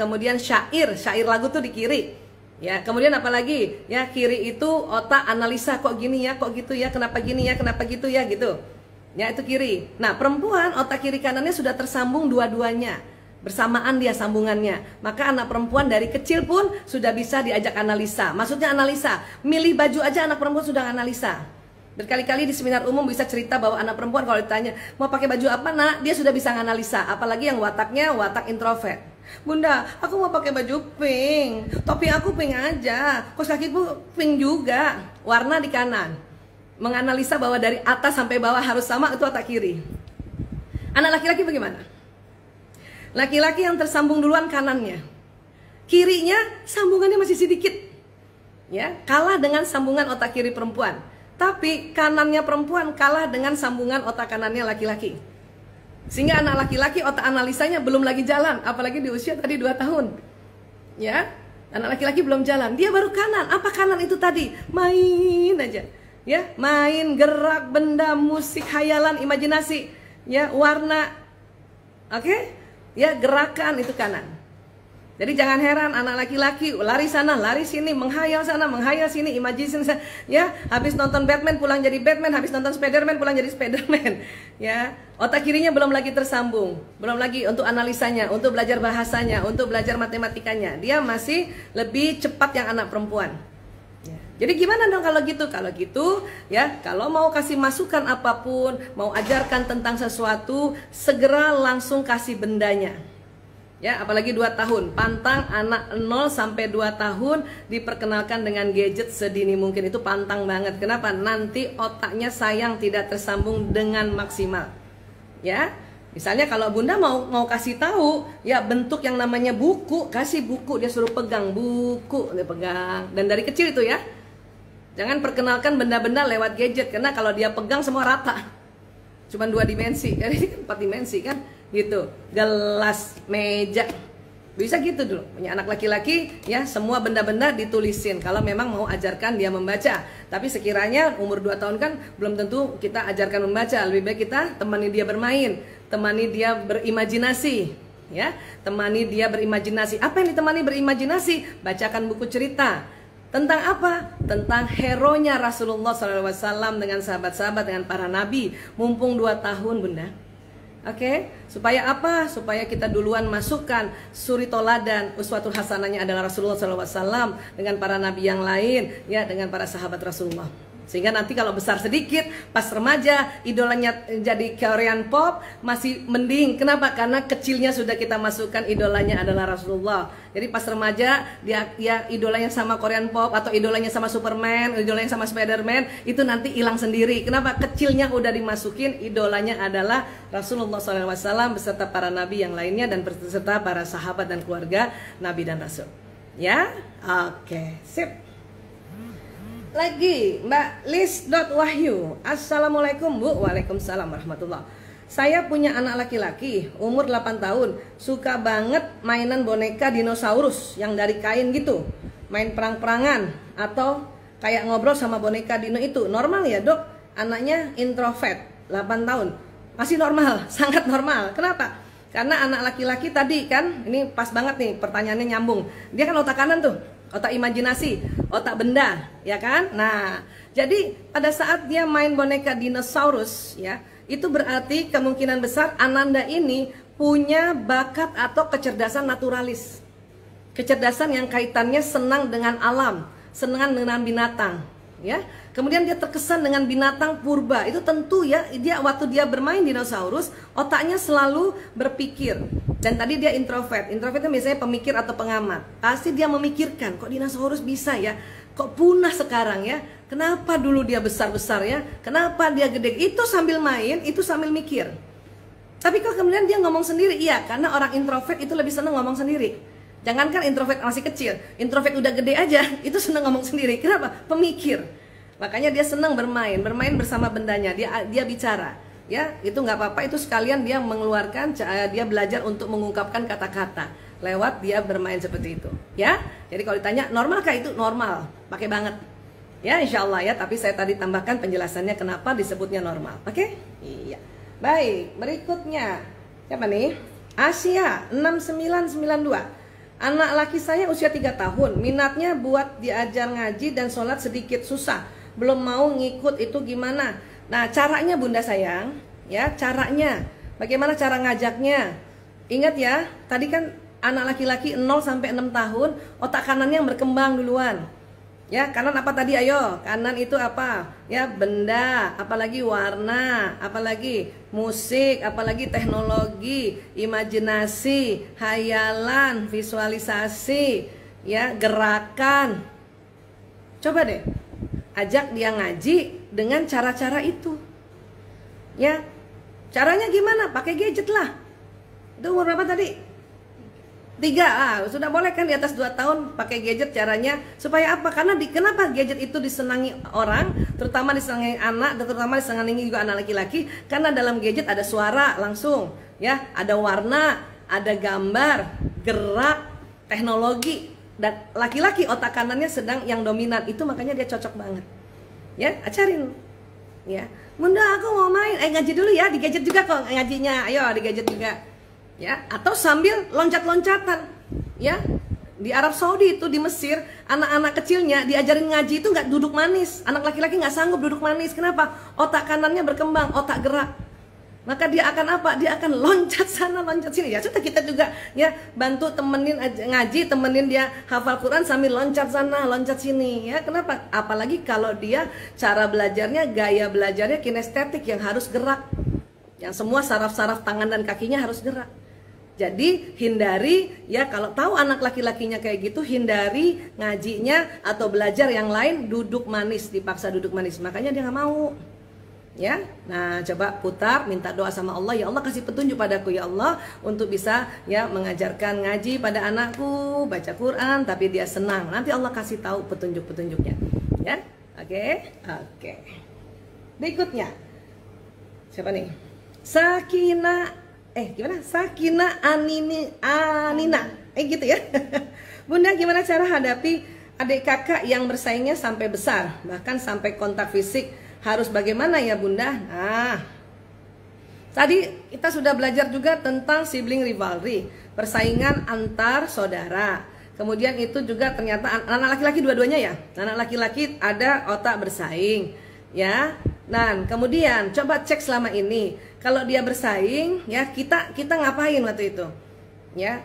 Kemudian syair lagu tuh di kiri. Ya, kemudian apalagi? Ya, kiri itu otak analisa, kok gini ya, kok gitu ya, kenapa gini ya, kenapa gitu ya, gitu. Ya, itu kiri. Nah, perempuan otak kiri kanannya sudah tersambung dua-duanya. Bersamaan dia sambungannya. Maka anak perempuan dari kecil pun sudah bisa diajak analisa. Maksudnya analisa, milih baju aja anak perempuan sudah analisa. Berkali-kali di seminar umum bisa cerita bahwa anak perempuan kalau ditanya, mau pakai baju apa nak? Dia sudah bisa analisa. Apalagi yang wataknya watak introvert. Bunda, aku mau pakai baju pink, topi aku pink aja, kaos kakiku pink juga, warna di kanan. Menganalisa bahwa dari atas sampai bawah harus sama, itu otak kiri. Anak laki-laki bagaimana? Laki-laki yang tersambung duluan kanannya, kirinya sambungannya masih sedikit, ya, kalah dengan sambungan otak kiri perempuan. Tapi kanannya perempuan kalah dengan sambungan otak kanannya laki-laki. Sehingga anak laki-laki otak analisanya belum lagi jalan, apalagi di usia tadi 2 tahun. Ya, anak laki-laki belum jalan, dia baru kanan. Apa kanan itu tadi? Main aja. Ya, main, gerak, benda, musik, hayalan, imajinasi, ya, warna. Oke? Ya, gerakan itu kanan. Jadi jangan heran anak laki-laki lari sana, lari sini, menghayal sana, menghayal sini, imajinasi sana. Ya, habis nonton Batman pulang jadi Batman, habis nonton Spiderman pulang jadi Spiderman. Ya, otak kirinya belum lagi tersambung, belum lagi untuk analisanya, untuk belajar bahasanya, untuk belajar matematikanya. Dia masih lebih cepat yang anak perempuan. Ya. Jadi gimana dong kalau gitu? Kalau gitu, ya, kalau mau kasih masukan apapun, mau ajarkan tentang sesuatu, segera langsung kasih bendanya. Ya, apalagi 2 tahun, pantang anak 0 sampai 2 tahun diperkenalkan dengan gadget sedini mungkin. Itu pantang banget. Kenapa? Nanti otaknya sayang tidak tersambung dengan maksimal. Ya, misalnya kalau bunda mau kasih tahu, ya bentuk yang namanya buku, kasih buku, dia suruh pegang buku, dia pegang. Dan dari kecil itu ya, jangan perkenalkan benda-benda lewat gadget, karena kalau dia pegang semua rata. Cuman 2 dimensi, jadi kan 4 dimensi kan. Gitu, gelas, meja, bisa gitu dulu. Punya anak laki-laki, ya, semua benda-benda ditulisin kalau memang mau ajarkan dia membaca. Tapi sekiranya umur 2 tahun kan belum tentu kita ajarkan membaca. Lebih baik kita temani dia bermain, temani dia berimajinasi, ya, temani dia berimajinasi. Apa yang ditemani berimajinasi? Bacakan buku cerita. Tentang apa? Tentang hero-nya Rasulullah SAW dengan sahabat-sahabat, dengan para nabi. Mumpung 2 tahun bunda. Oke, supaya apa? Supaya kita duluan masukkan suri toladan, uswatul hasanahnya adalah Rasulullah SAW dengan para nabi yang lain, ya, dengan para sahabat Rasulullah Sehingga nanti kalau besar sedikit, pas remaja, idolanya jadi Korean pop, masih mending. Kenapa? Karena kecilnya sudah kita masukkan idolanya adalah Rasulullah. Jadi pas remaja, dia idolanya sama Korean pop, atau idolanya sama Superman, idolanya sama Spiderman, itu nanti hilang sendiri. Kenapa? Kecilnya udah dimasukin, idolanya adalah Rasulullah SAW beserta para nabi yang lainnya, dan beserta para sahabat dan keluarga nabi dan rasul. Ya, oke, sip. Lagi Mbak Lis.Wahyu, Assalamualaikum Bu. Waalaikumsalam warahmatullah. Saya punya anak laki-laki umur 8 tahun, suka banget mainan boneka dinosaurus yang dari kain gitu, main perang-perangan atau kayak ngobrol sama boneka dino itu. Normal ya Dok? Anaknya introvert, 8 tahun. Masih normal, sangat normal. Kenapa? Karena anak laki-laki tadi kan, ini pas banget nih pertanyaannya nyambung. Dia kan otak kanan tuh, otak imajinasi, otak benda, ya kan? Nah, jadi pada saat dia main boneka dinosaurus, ya, itu berarti kemungkinan besar Ananda ini punya bakat atau kecerdasan naturalis. Kecerdasan yang kaitannya senang dengan alam, senang dengan binatang, ya. Kemudian dia terkesan dengan binatang purba. Itu tentu ya, dia waktu dia bermain dinosaurus, otaknya selalu berpikir. Dan tadi dia introvert. Introvert itu biasanya pemikir atau pengamat. Pasti dia memikirkan, kok dinosaurus bisa ya? Kok punah sekarang ya? Kenapa dulu dia besar-besar ya? Kenapa dia gede? Itu sambil main, itu sambil mikir. Tapi kok kemudian dia ngomong sendiri? Iya, karena orang introvert itu lebih senang ngomong sendiri. Jangankan introvert masih kecil, introvert udah gede aja, itu senang ngomong sendiri. Kenapa? Pemikir. Makanya dia senang bermain bersama bendanya, dia bicara. Ya, itu nggak apa-apa, itu sekalian dia mengeluarkan, dia belajar untuk mengungkapkan kata-kata lewat dia bermain seperti itu. Ya, jadi kalau ditanya normalkah itu? Normal, pakai banget. Ya, insya Allah ya. Tapi saya tadi tambahkan penjelasannya kenapa disebutnya normal. Oke? Iya. Baik, berikutnya siapa nih? Asia 6992. Anak laki saya usia 3 tahun, minatnya buat diajar ngaji dan sholat sedikit susah. Belum mau ngikut, itu gimana? Nah, caranya Bunda sayang, ya, caranya. Bagaimana cara ngajaknya? Ingat ya, tadi kan anak laki-laki 0 sampai 6 tahun, otak kanannya yang berkembang duluan. Ya, kanan apa tadi? Ayo, kanan itu apa? Ya, benda, apalagi warna, apalagi musik, apalagi teknologi, imajinasi, hayalan, visualisasi, ya, gerakan. Coba deh, ajak dia ngaji dengan cara-cara itu. Ya, caranya gimana? Pakai gadget lah. Itu umur berapa tadi? 3, sudah boleh kan di atas 2 tahun pakai gadget. Caranya supaya apa? Karena kenapa gadget itu disenangi orang, terutama disenangi anak, dan terutama disenangi juga anak laki-laki, karena dalam gadget ada suara langsung, ya, ada warna, ada gambar, gerak, teknologi, dan laki-laki otak kanannya sedang yang dominan, itu makanya dia cocok banget. Ya, ajarin. Ya, Bunda aku mau main, ngaji dulu ya, di gadget juga kok ngajinya, ayo di gadget juga. Ya, atau sambil loncat-loncatan. Ya, di Arab Saudi itu, di Mesir, anak-anak kecilnya diajarin ngaji itu nggak duduk manis. Anak laki-laki nggak sanggup duduk manis. Kenapa? Otak kanannya berkembang, otak gerak. Maka dia akan apa? Dia akan loncat sana, loncat sini. Ya sudah, kita juga ya bantu temenin ngaji, temenin dia hafal Quran sambil loncat sana, loncat sini. Ya, kenapa? Apalagi kalau dia cara belajarnya, gaya belajarnya kinestetik yang harus gerak. Yang semua saraf-saraf tangan dan kakinya harus gerak. Jadi hindari ya, kalau tahu anak laki-lakinya kayak gitu, hindari ngajinya atau belajar yang lain duduk manis, dipaksa duduk manis. Makanya dia nggak mau. Ya, nah coba putar, minta doa sama Allah, ya Allah kasih petunjuk padaku ya Allah untuk bisa ya mengajarkan ngaji pada anakku, baca Quran, tapi dia senang. Nanti Allah kasih tahu petunjuk-petunjuknya. Ya, oke. Berikutnya siapa nih? Sakina Anina, gitu ya. Bunda, gimana cara hadapi adik kakak yang bersaingnya sampai besar, bahkan sampai kontak fisik? Harus bagaimana ya Bunda? Nah, tadi kita sudah belajar juga tentang sibling rivalry, persaingan antar saudara. Kemudian itu juga ternyata anak laki-laki dua-duanya ya. Anak laki-laki ada otak bersaing, ya. Nah, kemudian coba cek selama ini, kalau dia bersaing, ya kita ngapain waktu itu? Ya,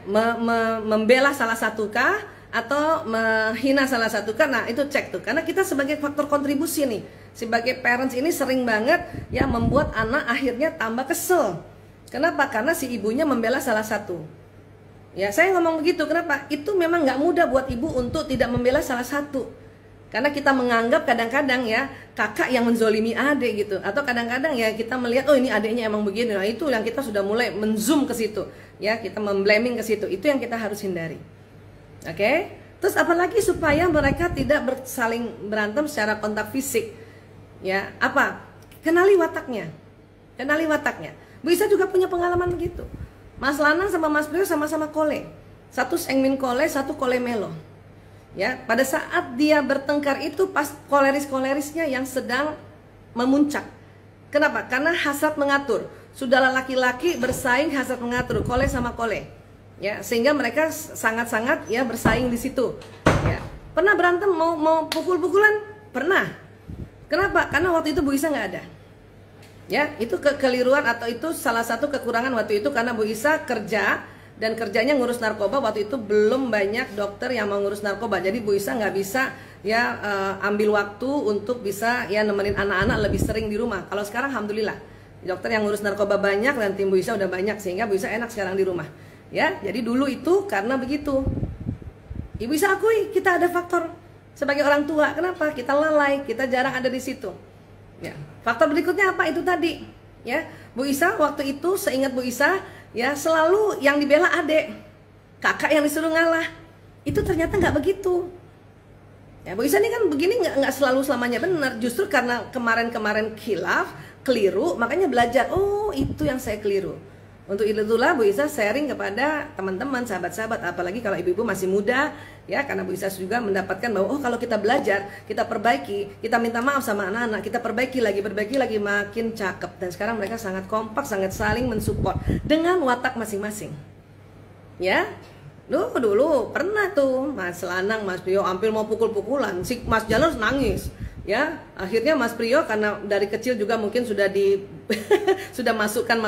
membela salah satu kah? atau menghina salah satu, karena itu cek tuh, karena kita sebagai faktor kontribusi nih, sebagai parents ini sering banget ya membuat anak akhirnya tambah kesel. Kenapa? Karena si ibunya membela salah satu. Ya, saya ngomong begitu, kenapa? Itu memang nggak mudah buat ibu untuk tidak membela salah satu. Karena kita menganggap kadang-kadang ya kakak yang menzolimi adik gitu, atau kadang-kadang ya kita melihat oh ini adiknya emang begini. Nah itu yang kita sudah mulai menzoom ke situ, ya kita memblaming ke situ. Itu yang kita harus hindari. Oke? Terus apalagi supaya mereka tidak saling berantem secara kontak fisik. Ya, apa? Kenali wataknya. Kenali wataknya. Bu Isa juga punya pengalaman begitu. Mas Lanang sama Mas Prio sama-sama kole. Satu sengmin kole, satu kole melo. Ya, pada saat dia bertengkar itu pas koleris-kolerisnya yang sedang memuncak. Kenapa? Karena hasrat mengatur. Sudahlah laki-laki bersaing hasrat mengatur, kole sama kole. Ya, sehingga mereka sangat-sangat ya bersaing di situ. Ya. Pernah berantem mau pukul-pukulan? Pernah. Kenapa? Karena waktu itu Bu Isa nggak ada. Ya, itu kekeliruan atau itu salah satu kekurangan waktu itu karena Bu Isa kerja. Dan kerjanya ngurus narkoba, waktu itu belum banyak dokter yang mau ngurus narkoba. Jadi Bu Isa nggak bisa ya ambil waktu untuk bisa ya nemenin anak-anak lebih sering di rumah. Kalau sekarang alhamdulillah dokter yang ngurus narkoba banyak dan tim Bu Isa udah banyak, sehingga Bu Isa enak sekarang di rumah. Ya, jadi dulu itu karena begitu. Ibu Isa akui kita ada faktor sebagai orang tua. Kenapa? Kita lalai, kita jarang ada di situ. Ya. Faktor berikutnya apa? Itu tadi. Ya, Bu Isa waktu itu seingat Bu Isa ya selalu yang dibela adik, kakak yang disuruh ngalah. Itu ternyata nggak begitu. Ya, Bu Isa ini kan begini nggak selalu selamanya benar. Justru karena kemarin-kemarin khilaf, keliru, makanya belajar. Oh, itu yang saya keliru. Untuk itulah Bu Isa sharing kepada teman-teman, sahabat-sahabat, apalagi kalau ibu-ibu masih muda, ya, karena Bu Isa juga mendapatkan bahwa oh kalau kita belajar, kita perbaiki, kita minta maaf sama anak-anak, kita perbaiki lagi, makin cakep. Dan sekarang mereka sangat kompak, sangat saling mensupport dengan watak masing-masing. Ya, dulu pernah tuh Mas Lanang, Mas Prio hampir mau pukul-pukulan, si Mas Janus nangis. Ya, akhirnya Mas Prio karena dari kecil juga mungkin sudah sudah masukan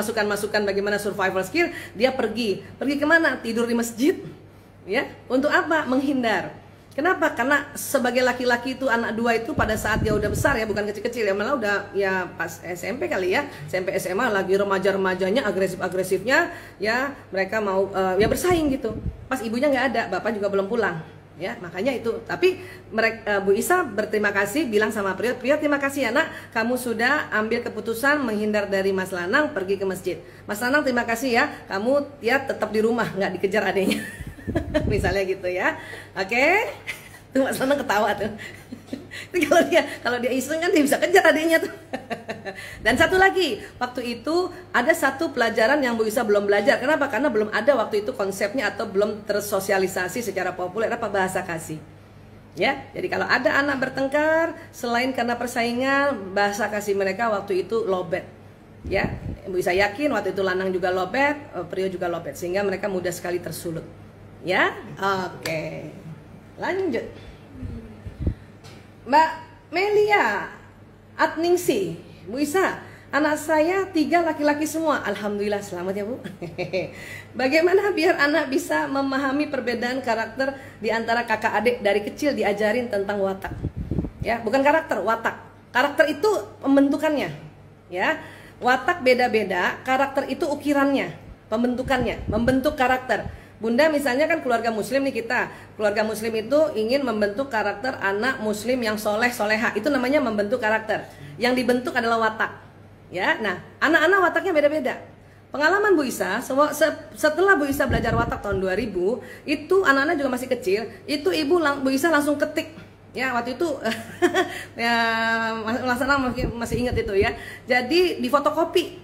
bagaimana survival skill, dia pergi kemana? Tidur di masjid. Ya, untuk apa? Menghindar. Kenapa? Karena sebagai laki-laki itu anak dua itu pada saat dia udah besar ya, bukan kecil-kecil ya, malah udah ya pas SMP kali ya, SMP SMA lagi remaja-remajanya agresif-agresifnya ya, mereka mau ya bersaing gitu. Pas ibunya nggak ada, bapak juga belum pulang. Ya, makanya itu. Tapi mereka, Bu Isa berterima kasih, bilang sama Prio, terima kasih ya nak, kamu sudah ambil keputusan menghindar dari Mas Lanang, pergi ke masjid. Mas Lanang terima kasih ya, kamu ya tetap di rumah, nggak dikejar adanya. Misalnya gitu ya. Oke. Tuh Mas Lanang ketawa tuh. kalau dia iseng kan dia bisa kejar adiknya tuh. Dan satu lagi, waktu itu ada satu pelajaran yang Bu Isa belum belajar. Kenapa? Karena belum ada waktu itu konsepnya atau belum tersosialisasi secara populer apa bahasa kasih. Ya, jadi kalau ada anak bertengkar, selain karena persaingan, bahasa kasih mereka waktu itu lobet. Ya, Bu Isa yakin waktu itu Lanang juga lobet, Prio juga lobet, sehingga mereka mudah sekali tersulut. Ya, oke. Lanjut. Mbak Melia Atningsi, Bu Isa, anak saya 3 laki-laki semua. Alhamdulillah, selamat ya Bu. Bagaimana biar anak bisa memahami perbedaan karakter di antara kakak adik dari kecil diajarin tentang watak? Ya, bukan karakter, watak. Karakter itu pembentukannya. Ya, watak beda-beda, karakter itu ukirannya, pembentukannya, membentuk karakter. Bunda misalnya kan keluarga muslim nih kita. Keluarga muslim itu ingin membentuk karakter anak muslim yang soleh soleha. Itu namanya membentuk karakter. Yang dibentuk adalah watak. Ya, nah anak-anak wataknya beda-beda. Pengalaman Bu Isa, setelah Bu Isa belajar watak tahun 2000, itu anak-anak juga masih kecil. Itu Bu Isa langsung ketik. Ya waktu itu ya Mas Lanang masih ingat itu ya. Jadi di fotokopi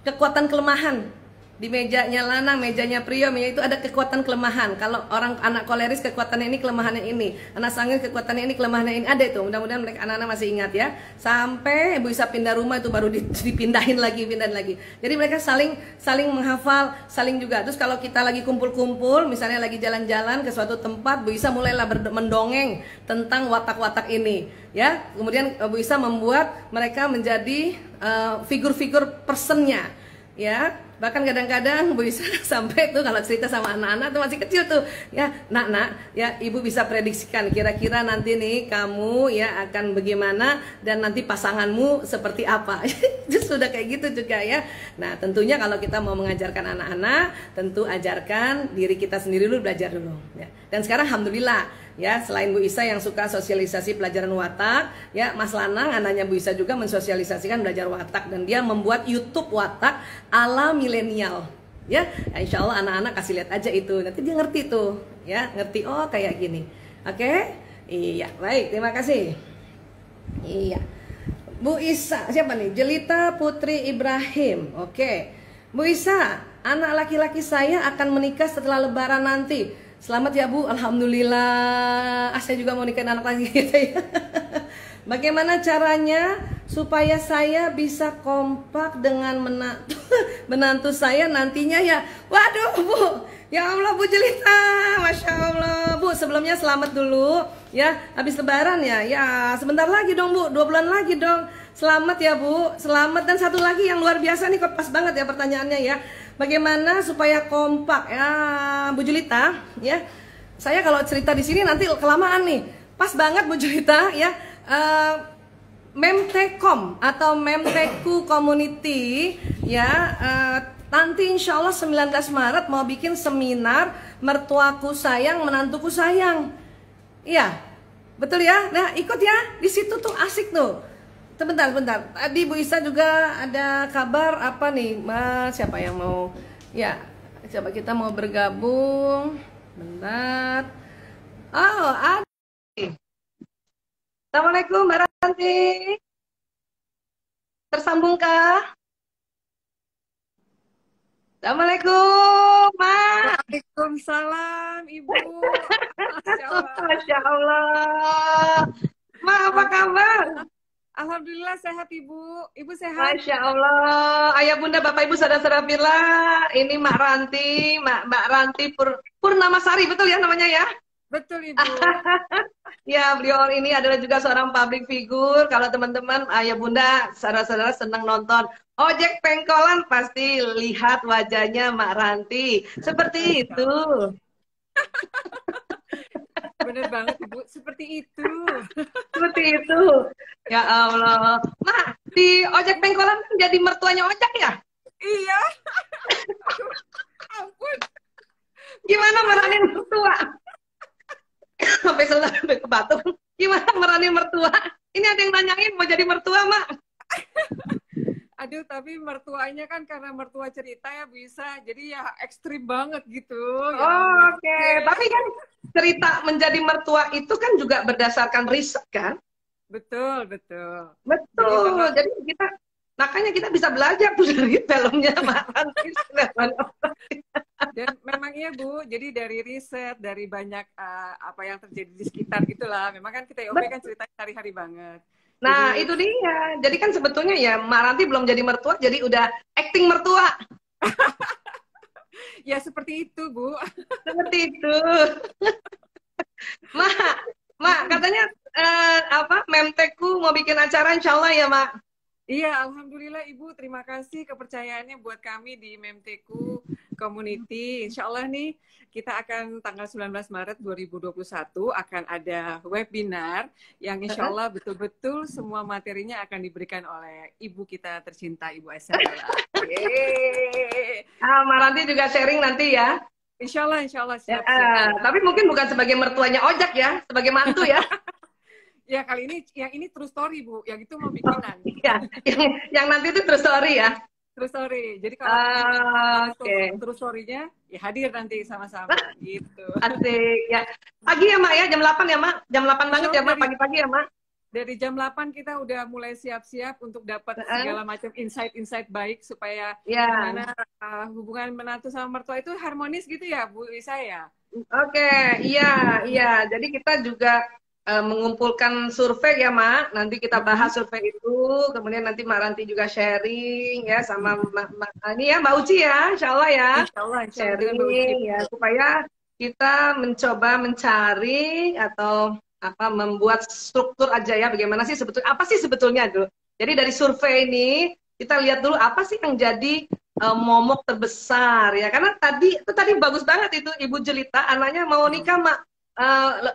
kekuatan kelemahan. Di mejanya Lanang, mejanya Prio, itu ada kekuatan kelemahan. Kalau orang anak koleris kekuatannya ini, kelemahannya ini. Anak sangir kekuatannya ini, kelemahannya ini. Ada itu. Mudah-mudahan mereka anak-anak masih ingat ya. Sampai Bu Isa pindah rumah itu baru dipindahin lagi. Jadi mereka saling menghafal, saling juga. Terus kalau kita lagi kumpul-kumpul, misalnya lagi jalan-jalan ke suatu tempat, Bu Isa mulailah mendongeng tentang watak-watak ini. Ya, kemudian Bu Isa membuat mereka menjadi figur-figur personnya. Ya, Bahkan kadang-kadang Bu Isa sampai tuh kalau cerita sama anak-anak tuh masih kecil tuh, ya, nak, ya Ibu bisa prediksikan kira-kira nanti nih kamu ya akan bagaimana dan nanti pasanganmu seperti apa. Itu sudah kayak gitu juga ya. Nah, tentunya kalau kita mau mengajarkan anak-anak, tentu ajarkan diri kita sendiri dulu, belajar dulu ya. Dan sekarang alhamdulillah ya, selain Bu Isa yang suka sosialisasi pelajaran watak, ya Mas Lanang anaknya Bu Isa juga mensosialisasikan belajar watak dan dia membuat YouTube watak ala milenial. Ya, insya Allah anak-anak kasih lihat aja itu, nanti dia ngerti tuh, ya ngerti oh kayak gini. Oke, iya baik, terima kasih. Iya, Bu Isa siapa nih? Jelita Putri Ibrahim. Oke, Bu Isa, anak laki-laki saya akan menikah setelah Lebaran nanti. Selamat ya Bu, alhamdulillah. Saya juga mau nikahin anak lagi gitu ya. Bagaimana caranya supaya saya bisa kompak dengan menantu saya nantinya ya? Waduh Bu, ya Allah Bu Jelita, Masya Allah Bu, sebelumnya selamat dulu ya, habis Lebaran ya. Ya sebentar lagi dong Bu, 2 bulan lagi dong. Selamat ya Bu, selamat. Dan satu lagi yang luar biasa nih, kok pas banget ya pertanyaannya ya. Bagaimana supaya kompak ya Bu Julita ya. Saya kalau cerita di sini nanti kelamaan nih. Pas banget Bu Julita ya. Memtekom atau Memteku Community ya, nanti insya Allah 19 Maret mau bikin seminar mertuaku sayang, menantuku sayang. Iya, betul ya. Nah ikut ya, di situ tuh asik tuh. Sebentar. Tadi Bu Isa juga ada kabar apa nih, Mas? Siapa yang mau? Ya, siapa kita mau bergabung? Bentar. Oh, Adi. Assalamualaikum, Mbak Ranti. Tersambungkah? Assalamualaikum, Mas. Waalaikumsalam, Ibu. Masya Allah. Masya Allah. Ma, apa kabar? Alhamdulillah sehat Ibu. Ibu sehat? Masya Allah. Ayah Bunda Bapak Ibu saudara-saudara Firla, ini Mak Ranti, Mbak Ranti Purnamasari, betul ya namanya ya? Betul Ibu. Ya, beliau ini adalah juga seorang public figure. Kalau teman-teman, ayah Bunda, saudara-saudara senang nonton ojek pengkolan, pasti lihat wajahnya Mak Ranti. Seperti itu. Bener banget Ibu, seperti itu. Seperti itu. Ya Allah. Mak, di ojek pengkolan kan jadi mertuanya ojek ya? Iya. Ampun. Gimana meranin mertua? Sampai selesai kebatuk. Gimana meranin mertua? Ini ada yang nanyain mau jadi mertua, Mak. Aduh, tapi mertuanya kan karena mertua cerita ya bisa. Jadi ya ekstrim banget gitu. Ya, Oke. Tapi kan cerita menjadi mertua itu kan juga berdasarkan riset kan? Betul. Betul. Jadi kita makanya kita bisa belajar tuh dari filmnya Mak Ranti. Dan memang iya Bu, jadi dari riset, dari banyak apa yang terjadi di sekitar gitulah. Memang kan kita IOP kan ceritanya hari-hari banget. Nah, Jadi, itu dia. Jadi kan sebetulnya ya Mak Ranti belum jadi mertua, jadi udah acting mertua. ya seperti itu Bu. Seperti itu. Mak, katanya Memteku mau bikin acara insya Allah ya, Mak. Iya, alhamdulillah Ibu, terima kasih kepercayaannya buat kami di Memteku Community. Insya Allah nih, kita akan tanggal 19 Maret 2021 akan ada webinar yang insya Allah betul-betul semua materinya akan diberikan oleh Ibu kita tercinta, Ibu Aisyah. Mak Ranti juga sharing nanti ya. Insya Allah siap. Tapi mungkin bukan sebagai mertuanya ojek ya, sebagai mantu ya. Ya kali ini, yang ini true story Bu, yang itu mau bikinan. Iya, yang nanti itu true story ya. True story. Jadi kalau true story-nya ya hadir nanti sama-sama gitu. Asik ya. Pagi ya Mak ya, jam 8 ya Mak. Jam 8 banget ya Mak, pagi-pagi ya Mak. Dari jam 8 kita udah mulai siap-siap untuk dapat segala macam insight-insight baik supaya gimana hubungan menantu sama mertua itu harmonis gitu ya Bu Isa ya. Oke, iya. Jadi kita juga mengumpulkan survei ya Mak, nanti kita bahas survei itu, kemudian nanti Mak Ranti juga sharing ya sama ini ya Mbak Uci ya, insya Allah ya, sharing ya supaya kita mencoba mencari atau membuat struktur aja ya, bagaimana sih sebetulnya, apa sih sebetulnya dulu. Jadi dari survei ini kita lihat dulu apa sih yang jadi momok terbesar ya. Karena tadi bagus banget itu Ibu Jelita, anaknya mau nikah mak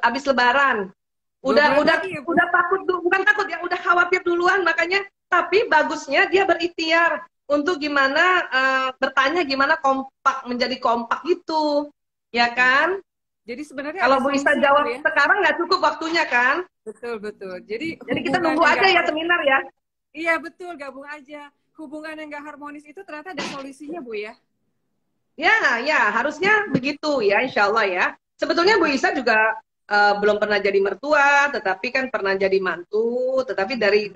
abis Lebaran. 2 bulan lagi ya, Bu? Udah takut, bukan takut ya, udah khawatir duluan makanya. Tapi bagusnya dia berikhtiar untuk gimana bertanya gimana menjadi kompak gitu, ya kan? Jadi sebenarnya Kalau ada Bu Isa solusi jawab Bu ya. sekarang nggak cukup waktunya kan? Betul betul. Jadi Kita hubungan nunggu yang aja nggak ya seminar ya. iya betul, gabung aja. Hubungan yang nggak harmonis itu ternyata ada solusinya Bu ya. Ya, harusnya begitu ya, insya Allah ya. Sebetulnya Bu Isa juga belum pernah jadi mertua, tetapi kan pernah jadi mantu. Tetapi dari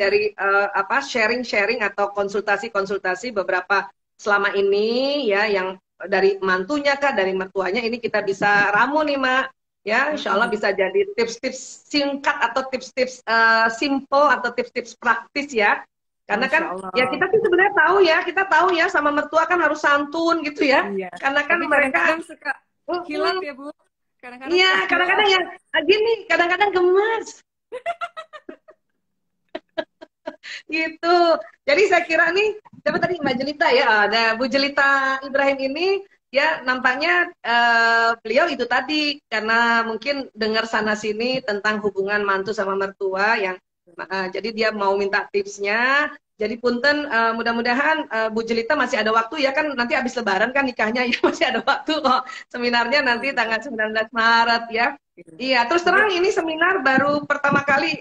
sharing-sharing atau konsultasi-konsultasi beberapa selama ini ya, yang dari mantunya kah, dari mertuanya ini kita bisa ramu nih Mak. Ya, insya Allah bisa jadi tips-tips singkat atau tips-tips simple atau tips-tips praktis ya. Karena Masya kan Allah. ya kita sih sebenarnya kita tahu ya sama mertua kan harus santun gitu ya. Iya. Karena kan Tapi mereka kadang-kadang suka hilap ya Bu. Kadang-kadang iya, suka kadang-kadang hilap. yang gini, kadang-kadang gemes gitu. Jadi saya kira nih, siapa tadi Mbak Jelita ya, ada Bu Jelita Ibrahim ini ya nampaknya beliau itu tadi karena mungkin dengar sana sini tentang hubungan mantu sama mertua yang jadi dia mau minta tipsnya. Jadi punten mudah-mudahan Bu Jelita masih ada waktu ya, kan nanti habis Lebaran kan nikahnya ya, masih ada waktu kok. Seminarnya nanti tanggal 19 Maret ya. Iya, terus terang ini seminar baru pertama kali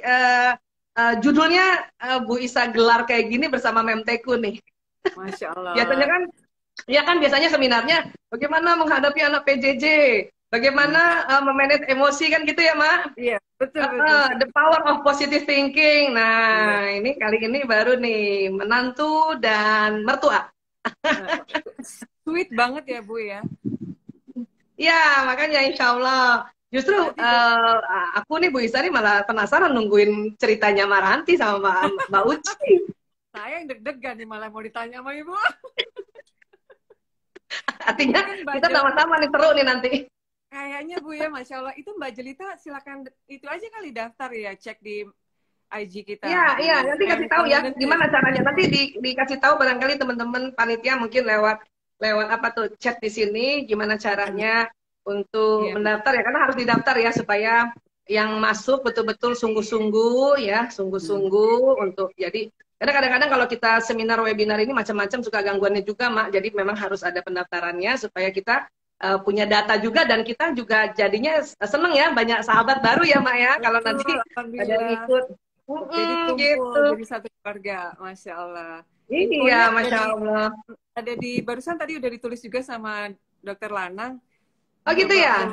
judulnya Bu Isa gelar kayak gini bersama Memteku nih. Masya Allah. Biasanya seminarnya bagaimana menghadapi anak PJJ, bagaimana memanage emosi kan gitu ya, Mak? Iya, betul betul. The power of positive thinking. Nah, ini kali ini baru nih menantu dan mertua. Sweet banget ya Bu ya. Ya, makanya insya Allah. Justru aku nih Bu Isa nih malah penasaran nungguin ceritanya Maranti sama Mbak Uci. Saya yang deg-degan nih malah mau ditanya sama Ibu. Artinya kita sama-sama nih seru nih nanti. Kayaknya Bu ya, Masya Allah. Itu Mbak Jelita silakan itu aja kali daftar ya, cek di IG kita. Iya, nanti kasih tahu ya gimana caranya. Nanti dikasih tahu barangkali teman-teman panitia mungkin lewat apa tuh chat di sini gimana caranya untuk mendaftar ya, karena harus didaftar ya supaya yang masuk betul-betul sungguh-sungguh ya, sungguh-sungguh untuk jadi. Karena kadang-kadang kalau kita seminar webinar ini macam-macam suka gangguannya juga, Mak. Jadi memang harus ada pendaftarannya supaya kita punya data juga dan kita juga jadinya seneng ya, banyak sahabat baru ya, Mak ya. Kalau nanti ada yang ikut. Jadi kumpul Gitu. jadi satu keluarga, Masya Allah. Iya, Masya Allah. Ada di barusan tadi udah ditulis juga sama Dokter Lanang. Oh gitu ya?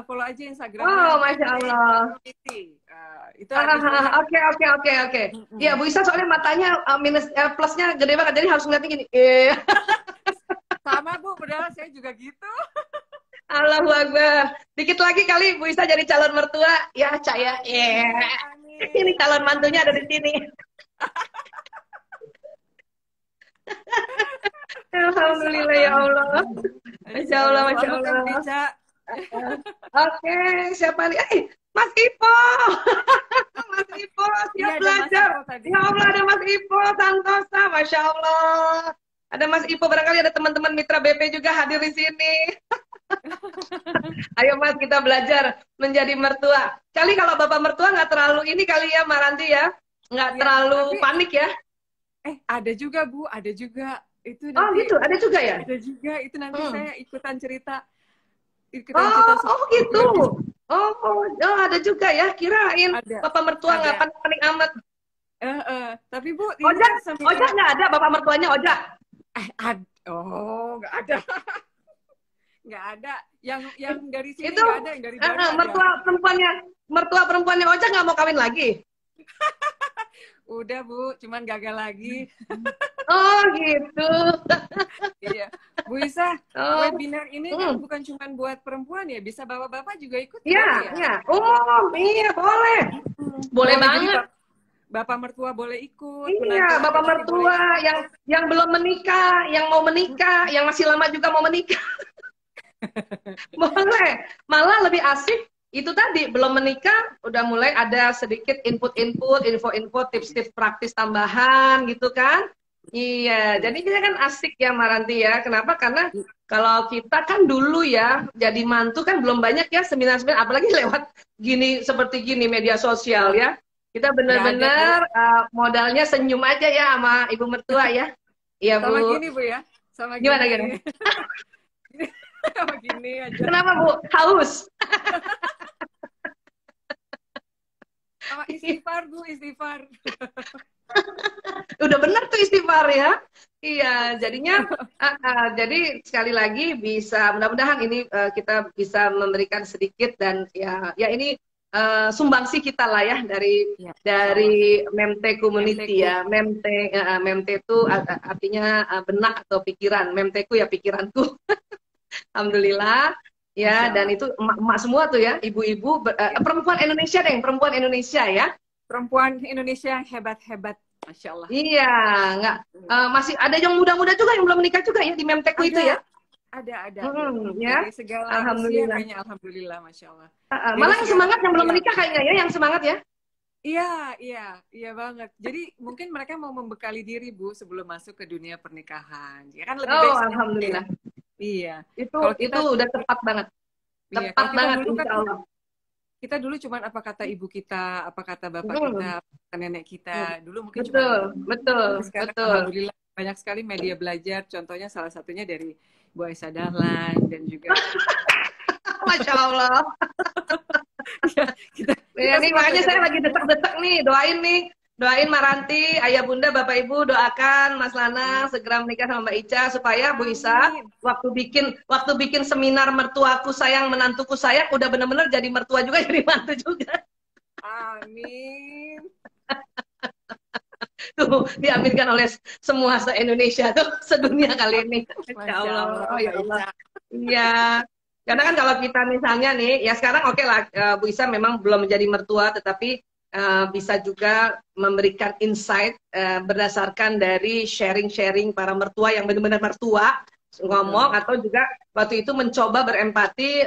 Follow aja Instagramnya. Oh, Masya Allah. Itu Oke. Iya, Bu Isa soalnya matanya plusnya gede banget, jadi harus ngeliatnya gini. Sama Bu, padahal saya juga gitu. Allahu Akbar. Dikit lagi kali Bu Isa jadi calon mertua. Ya, Cak ya. Ini calon mantunya ada di sini. Alhamdulillah ya Allah. Masya Allah, Masya Allah. Oke, siapa nih? Mas Ipo. Mas Ipo, siap belajar. Ya Allah, ada Mas Ipo, Santosa. Masya Allah. Ada Mas Ipo, barangkali ada teman-teman mitra BP juga hadir di sini. Ayo Mas, kita belajar menjadi mertua. Kali kalau Bapak mertua nggak terlalu ini kali ya, Maranti ya. Nggak terlalu panik ya. Ada juga Bu, ada juga. Itu nanti, gitu, ada juga ya? Ada juga, itu nanti saya ikutan cerita. Gitu. Ada juga ya, kirain ada. Bapak mertua nggak panik amat. Tapi Bu, Ojak nggak ada Bapak mertuanya Ojak? Nggak ada. Nggak ada. Yang dari sini nggak ada, yang dari Bandung mertua perempuannya Ojak nggak mau kawin lagi? Udah Bu, cuman gagal lagi. Oh gitu. Iya. Bu Isa, webinar ini kan bukan cuma buat perempuan ya, bisa bapak-bapak juga ikut. Iya, iya. Iya boleh. Boleh banget. Bapak mertua boleh ikut. Iya, bapak mertua yang belum menikah, yang mau menikah, yang masih lama juga mau menikah. Boleh. Malah lebih asik. Itu tadi, belum menikah, udah mulai ada sedikit input-input, info-info, tips-tips praktis tambahan gitu kan. Iya, jadi kita kan asik ya Maranti ya. Kenapa? Karena kalau kita kan dulu ya jadi mantu kan belum banyak ya seminar-seminar, apalagi lewat gini seperti gini media sosial ya. Kita Nggak ada Bu. benar-benar modalnya senyum aja ya sama ibu mertua ya. Iya Sama Bu. gini Bu ya, sama Gimana gini. gimana? Sama gini aja. Kenapa Bu? Haus? Sama istighfar Bu, istighfar. Udah benar tuh istighfar ya. Iya, jadinya jadi sekali lagi bisa mudah-mudahan ini kita bisa memberikan sedikit dan ya ini sumbangsi kita lah ya Ya, insyaallah. dari Memte Community Memteku. ya. Memte itu artinya benak atau pikiran. Memteku ya pikiranku. Alhamdulillah ya, Masya dan Allah. itu emak-emak semua tuh ya, ibu-ibu Ya, perempuan Indonesia deh, perempuan Indonesia ya. perempuan Indonesia yang hebat-hebat. Masya Allah. Iya, nggak masih ada yang muda-muda juga yang belum menikah juga ya di Memteku itu ya. Ada, ada Bu. Ya, Dari segala usia alhamdulillah. kayaknya alhamdulillah, Masya Allah. Dari Malah yang segala semangat yang belum usia. menikah kayaknya ya, yang semangat ya. Iya, iya, iya banget. Jadi mungkin mereka mau membekali diri Bu sebelum masuk ke dunia pernikahan. Ya kan lebih Oh, baik seperti itu ya. alhamdulillah. Iya. Itu Kalau itu kita, udah tepat banget, iya, tepat kalau kita banget dulu kan insya Allah. kita dulu cuman apa kata ibu kita, apa kata bapak kita, Hmm, apa kata nenek kita. hmm. Dulu mungkin cuma Betul, begitu. betul, Tapi sekarang betul. alhamdulillah banyak sekali media belajar. Contohnya salah satunya dari Bu Aisyah Dahlan dan juga Masya Allah. ya, kita Ya, kita nih semua makanya belajar saya dari lagi desak-desak nih, doain Maranti, Ayah Bunda, Bapak Ibu, doakan Mas Lana segera menikah sama Mbak Ica supaya Bu Isa amin. waktu bikin seminar mertuaku sayang menantuku sayang udah bener-bener jadi mertua juga jadi mantu juga. Amin. Tuh diaminkan oleh semua se-Indonesia tuh sedunia kali ini. Insya Masya Allah, Allah, oh ya Mbak Allah. Ica. Iya. Karena kan kalau kita misalnya nih, ya sekarang oke lah, Bu Isa memang belum menjadi mertua, tetapi bisa juga memberikan insight berdasarkan dari sharing-sharing para mertua yang benar-benar mertua ngomong, Betul. atau juga waktu itu mencoba berempati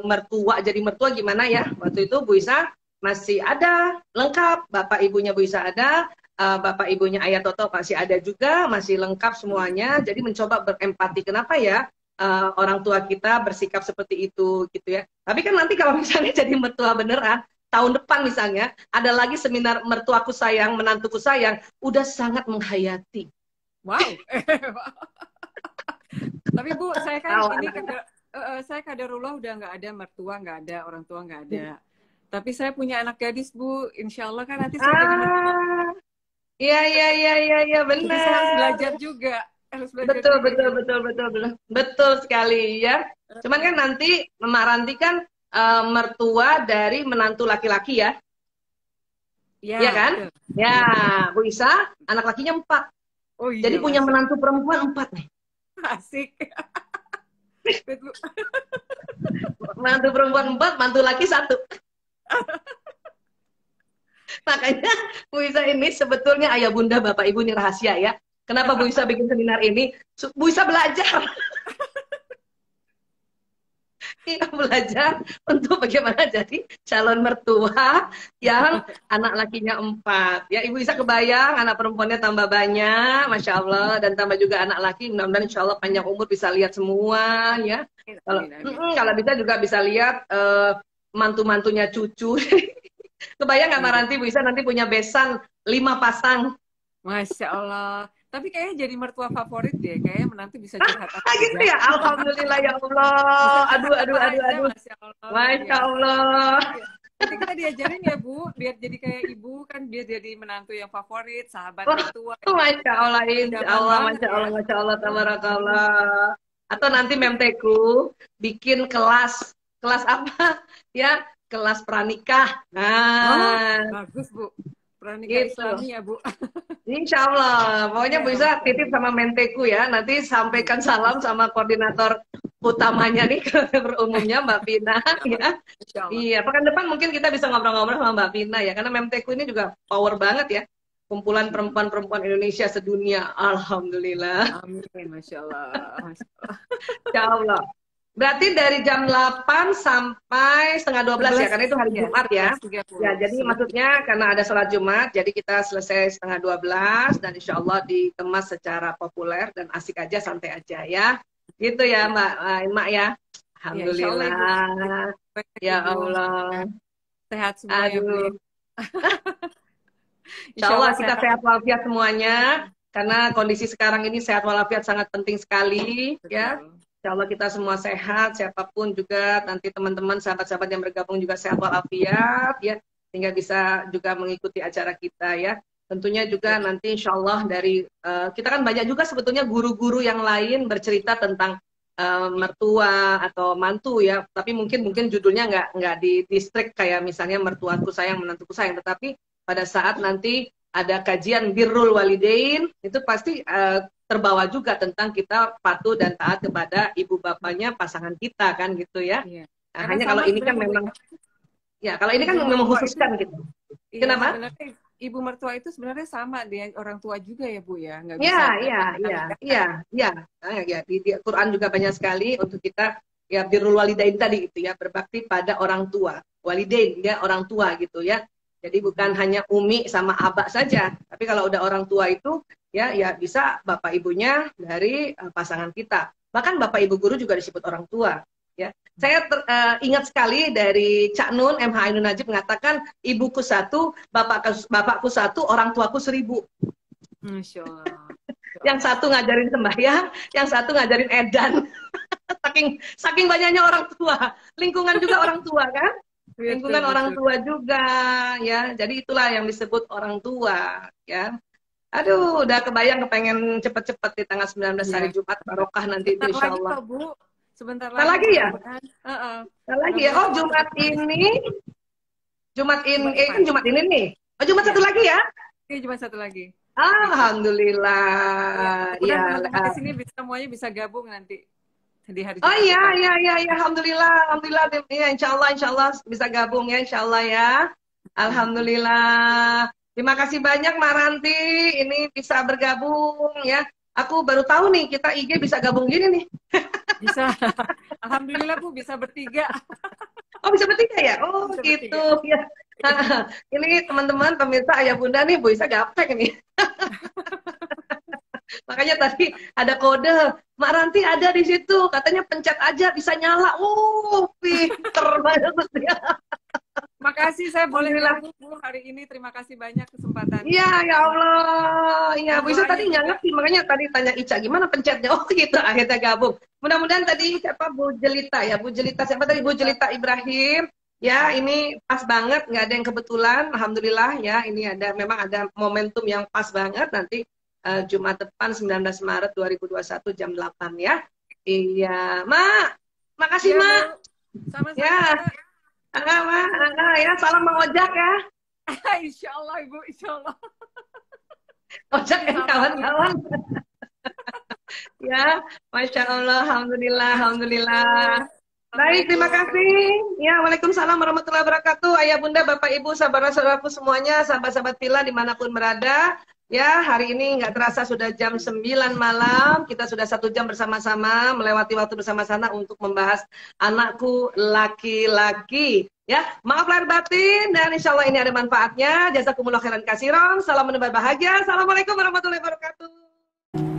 mertua jadi mertua gimana ya. Waktu itu Bu Isa masih ada lengkap, bapak ibunya Bu Isa ada, bapak ibunya Ayah Toto masih ada juga, masih lengkap semuanya. Jadi mencoba berempati kenapa ya orang tua kita bersikap seperti itu gitu ya. Tapi kan nanti kalau misalnya jadi mertua beneran tahun depan misalnya ada lagi seminar mertuaku sayang menantuku sayang, udah sangat menghayati. Wow. Tapi Bu, saya kan Tahu ini anak-anak. saya kadarullah udah nggak ada mertua, nggak ada orang tua, nggak ada. Tapi saya punya anak gadis Bu, insya Allah kan nanti saya jadi mertua. Ah, iya iya iya iya iya Jadi saya harus benar. belajar juga, harus belajar Betul juga betul gimana. betul betul betul. Betul sekali ya. Cuman kan nanti Maranti kan mertua dari menantu laki-laki ya. Iya Ya, kan? betul. Ya, Iya betul. Bu Isa anak lakinya 4. Oh Jadi iya, punya Masya menantu perempuan 4 nih. Allah. Asik. Bet, Bu. Mantu perempuan 4, mantu laki 1. Makanya Bu Isa ini sebetulnya ayah bunda bapak ibu ini rahasia ya. Kenapa Bu Isa bikin seminar ini? Bu Isa belajar. Iya, belajar untuk bagaimana jadi calon mertua yang anak lakinya 4. Ya, Ibu Isa kebayang anak perempuannya tambah banyak, Masya Allah, dan tambah juga anak laki. Mudah-mudahan Insya Allah panjang umur bisa lihat semua ya. Kalau Amin, amin. kalau bisa juga bisa lihat mantu-mantunya cucu. Kebayang nggak Iya. Maranti Bu Isa nanti punya besan 5 pasang. Masya Allah. Tapi kayaknya jadi mertua favorit deh. Kayaknya menantu bisa curhat apa Gitu aja. ya, Alhamdulillah ya Allah. Bisa Aduh, curhat aduh, apa aduh, aja, aduh. Masya Allah. Luar Masya biasa. Allah. Iya. Nanti kita diajarin ya Bu, biar jadi kayak ibu kan, biar jadi menantu yang favorit, sahabat Wah, mertua. Masya Allah, Insya Idaman Allah, banget Masya ya. Allah, Masya Allah, tabarakallah. Atau nanti Memteku bikin kelas, kelas apa? Ya, kelas pranikah. Oh, Nah, bagus Bu. Pranikah gitu. Islami ya Bu. Insya Allah. Pokoknya Ya, bisa Masya titip Allah. sama Menteku ya. Nanti sampaikan salam sama koordinator utamanya nih, umumnya Mbak Pina. Ya. Insya Allah. Iya, pekan depan mungkin kita bisa ngobrol-ngobrol sama Mbak Pina ya. Karena Memteku ini juga power banget ya. Kumpulan perempuan-perempuan Indonesia sedunia. Alhamdulillah. Amin, Masya Allah. Masya Allah. Insya Allah. Berarti dari jam 8 sampai setengah 12 ya, karena itu hari Jumat ya. Ya, jadi maksudnya karena ada sholat Jumat, jadi kita selesai setengah 12 dan insya Allah dikemas secara populer dan asik aja, santai aja ya. Gitu ya Mak ya. Alhamdulillah. Ya Allah. Sehat semua ya Bu. Insya Allah kita sehat walafiat semuanya, karena kondisi sekarang ini sehat walafiat sangat penting sekali. Betul. Ya. Insya Allah kita semua sehat, siapapun juga, nanti teman-teman, sahabat-sahabat yang bergabung juga sehat walafiat, ya, sehingga bisa juga mengikuti acara kita, ya. Tentunya juga nanti insya Allah dari, kita kan banyak juga sebetulnya guru-guru yang lain bercerita tentang mertua atau mantu, ya, tapi mungkin judulnya nggak di distrik kayak misalnya mertuaku sayang, menantuku sayang, tetapi pada saat nanti ada kajian birrul walidain, itu pasti terbawa juga tentang kita patuh dan taat kepada ibu bapaknya pasangan kita kan gitu ya. Iya. Nah, hanya kalau ini kan memang ya kalau ini kan memang khususkan gitu. Iya, kenapa? Ibu mertua itu sebenarnya sama dengan orang tua juga ya Bu ya. Nggak bisa. Iya. Di Quran juga banyak sekali untuk kita ya birrul walidain tadi gitu ya, berbakti pada orang tua. Walidain ya orang tua gitu ya. Jadi bukan hanya umi sama abah saja, tapi kalau udah orang tua itu ya bisa bapak ibunya dari pasangan kita. Bahkan bapak ibu guru juga disebut orang tua. Ya, saya ingat sekali dari Cak Nun MH Ainun Najib mengatakan ibuku satu, bapakku satu, orang tuaku 1000. Masya Allah. Yang satu ngajarin sembahyang, yang satu ngajarin edan. saking banyaknya orang tua, lingkungan juga orang tua kan? Lingkungan orang tua juga ya, jadi itulah yang disebut orang tua ya. Aduh, udah kepengen cepet-cepet di tanggal 19 hari Jumat barokah nanti itu insya Allah. Sebentar lagi ya? Sebentar lagi ya. Oh, Jumat ini kan Jumat ini nih. Oh, Jumat satu lagi ya? Iya, Jumat satu lagi. Alhamdulillah. Ya, di sini semuanya bisa gabung nanti. Di hari oh iya, alhamdulillah ya, insya Allah bisa gabung ya, insya Allah ya, alhamdulillah. Terima kasih banyak Mbak Ranti, ini bisa bergabung ya. Aku baru tahu nih kita IG bisa gabung gini nih. Bisa, alhamdulillah Bu bisa bertiga. Oh bisa bertiga ya? Oh bisa gitu bertiga. Ya. Ini teman-teman pemirsa ayah bunda nih bisa gaptek nih. Makanya tadi ada kode, Mak Ranti ada di situ, katanya pencet aja bisa nyala. Pinter banget ya. Makasih, saya boleh gabung Bu hari ini. Terima kasih banyak kesempatan. Iya, ya Allah. Iya, Bu Isa tadi nggak ngerti, makanya tadi tanya Ica gimana pencetnya. Oh gitu, akhirnya gabung. Mudah-mudahan tadi siapa Bu Jelita ya, Bu Jelita siapa tadi? Bu Jelita Ibrahim. Ya, ini pas banget, nggak ada yang kebetulan. Alhamdulillah ya, ini memang ada momentum yang pas banget nanti. Jumat depan 19 Maret 2021 jam 8 ya. Iya, Mak. Makasih, ya, Mak. Sama-sama. Ya. Mak. Ya, salam Bang Ojak ya. Insya Allah, Ibu. Insya Allah. Ojak dan kawan-kawan. Ya, Masya Allah. Alhamdulillah. Baik, terima kasih. Ya, Waalaikumsalam warahmatullahi wabarakatuh. Ayah, Bunda, Bapak, Ibu, sahabat-sahabatku semuanya, sahabat-sahabat Villa dimanapun berada. Ya, hari ini nggak terasa sudah jam 9 malam. Kita sudah 1 jam bersama-sama, melewati waktu bersama-sama untuk membahas anakku laki-laki. Ya, maaf lahir batin dan insya Allah ini ada manfaatnya. Jazakumullah khairan katsiran. Salam menebar bahagia. Assalamualaikum warahmatullahi wabarakatuh.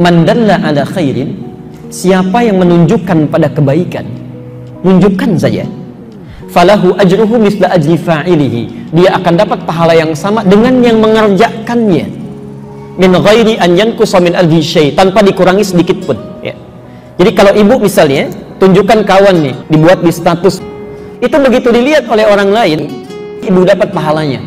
Man dalla ala khairin, siapa yang menunjukkan pada kebaikan, tunjukkan saja. Falahu ajruhu misla ajri fa'ilihi. Dia akan dapat pahala yang sama dengan yang mengerjakannya. Min ghairi an yanqusa min alhi syai, tanpa dikurangi sedikit pun ya. Jadi kalau ibu misalnya tunjukkan kawan nih, dibuat di status, itu begitu dilihat oleh orang lain, ibu dapat pahalanya.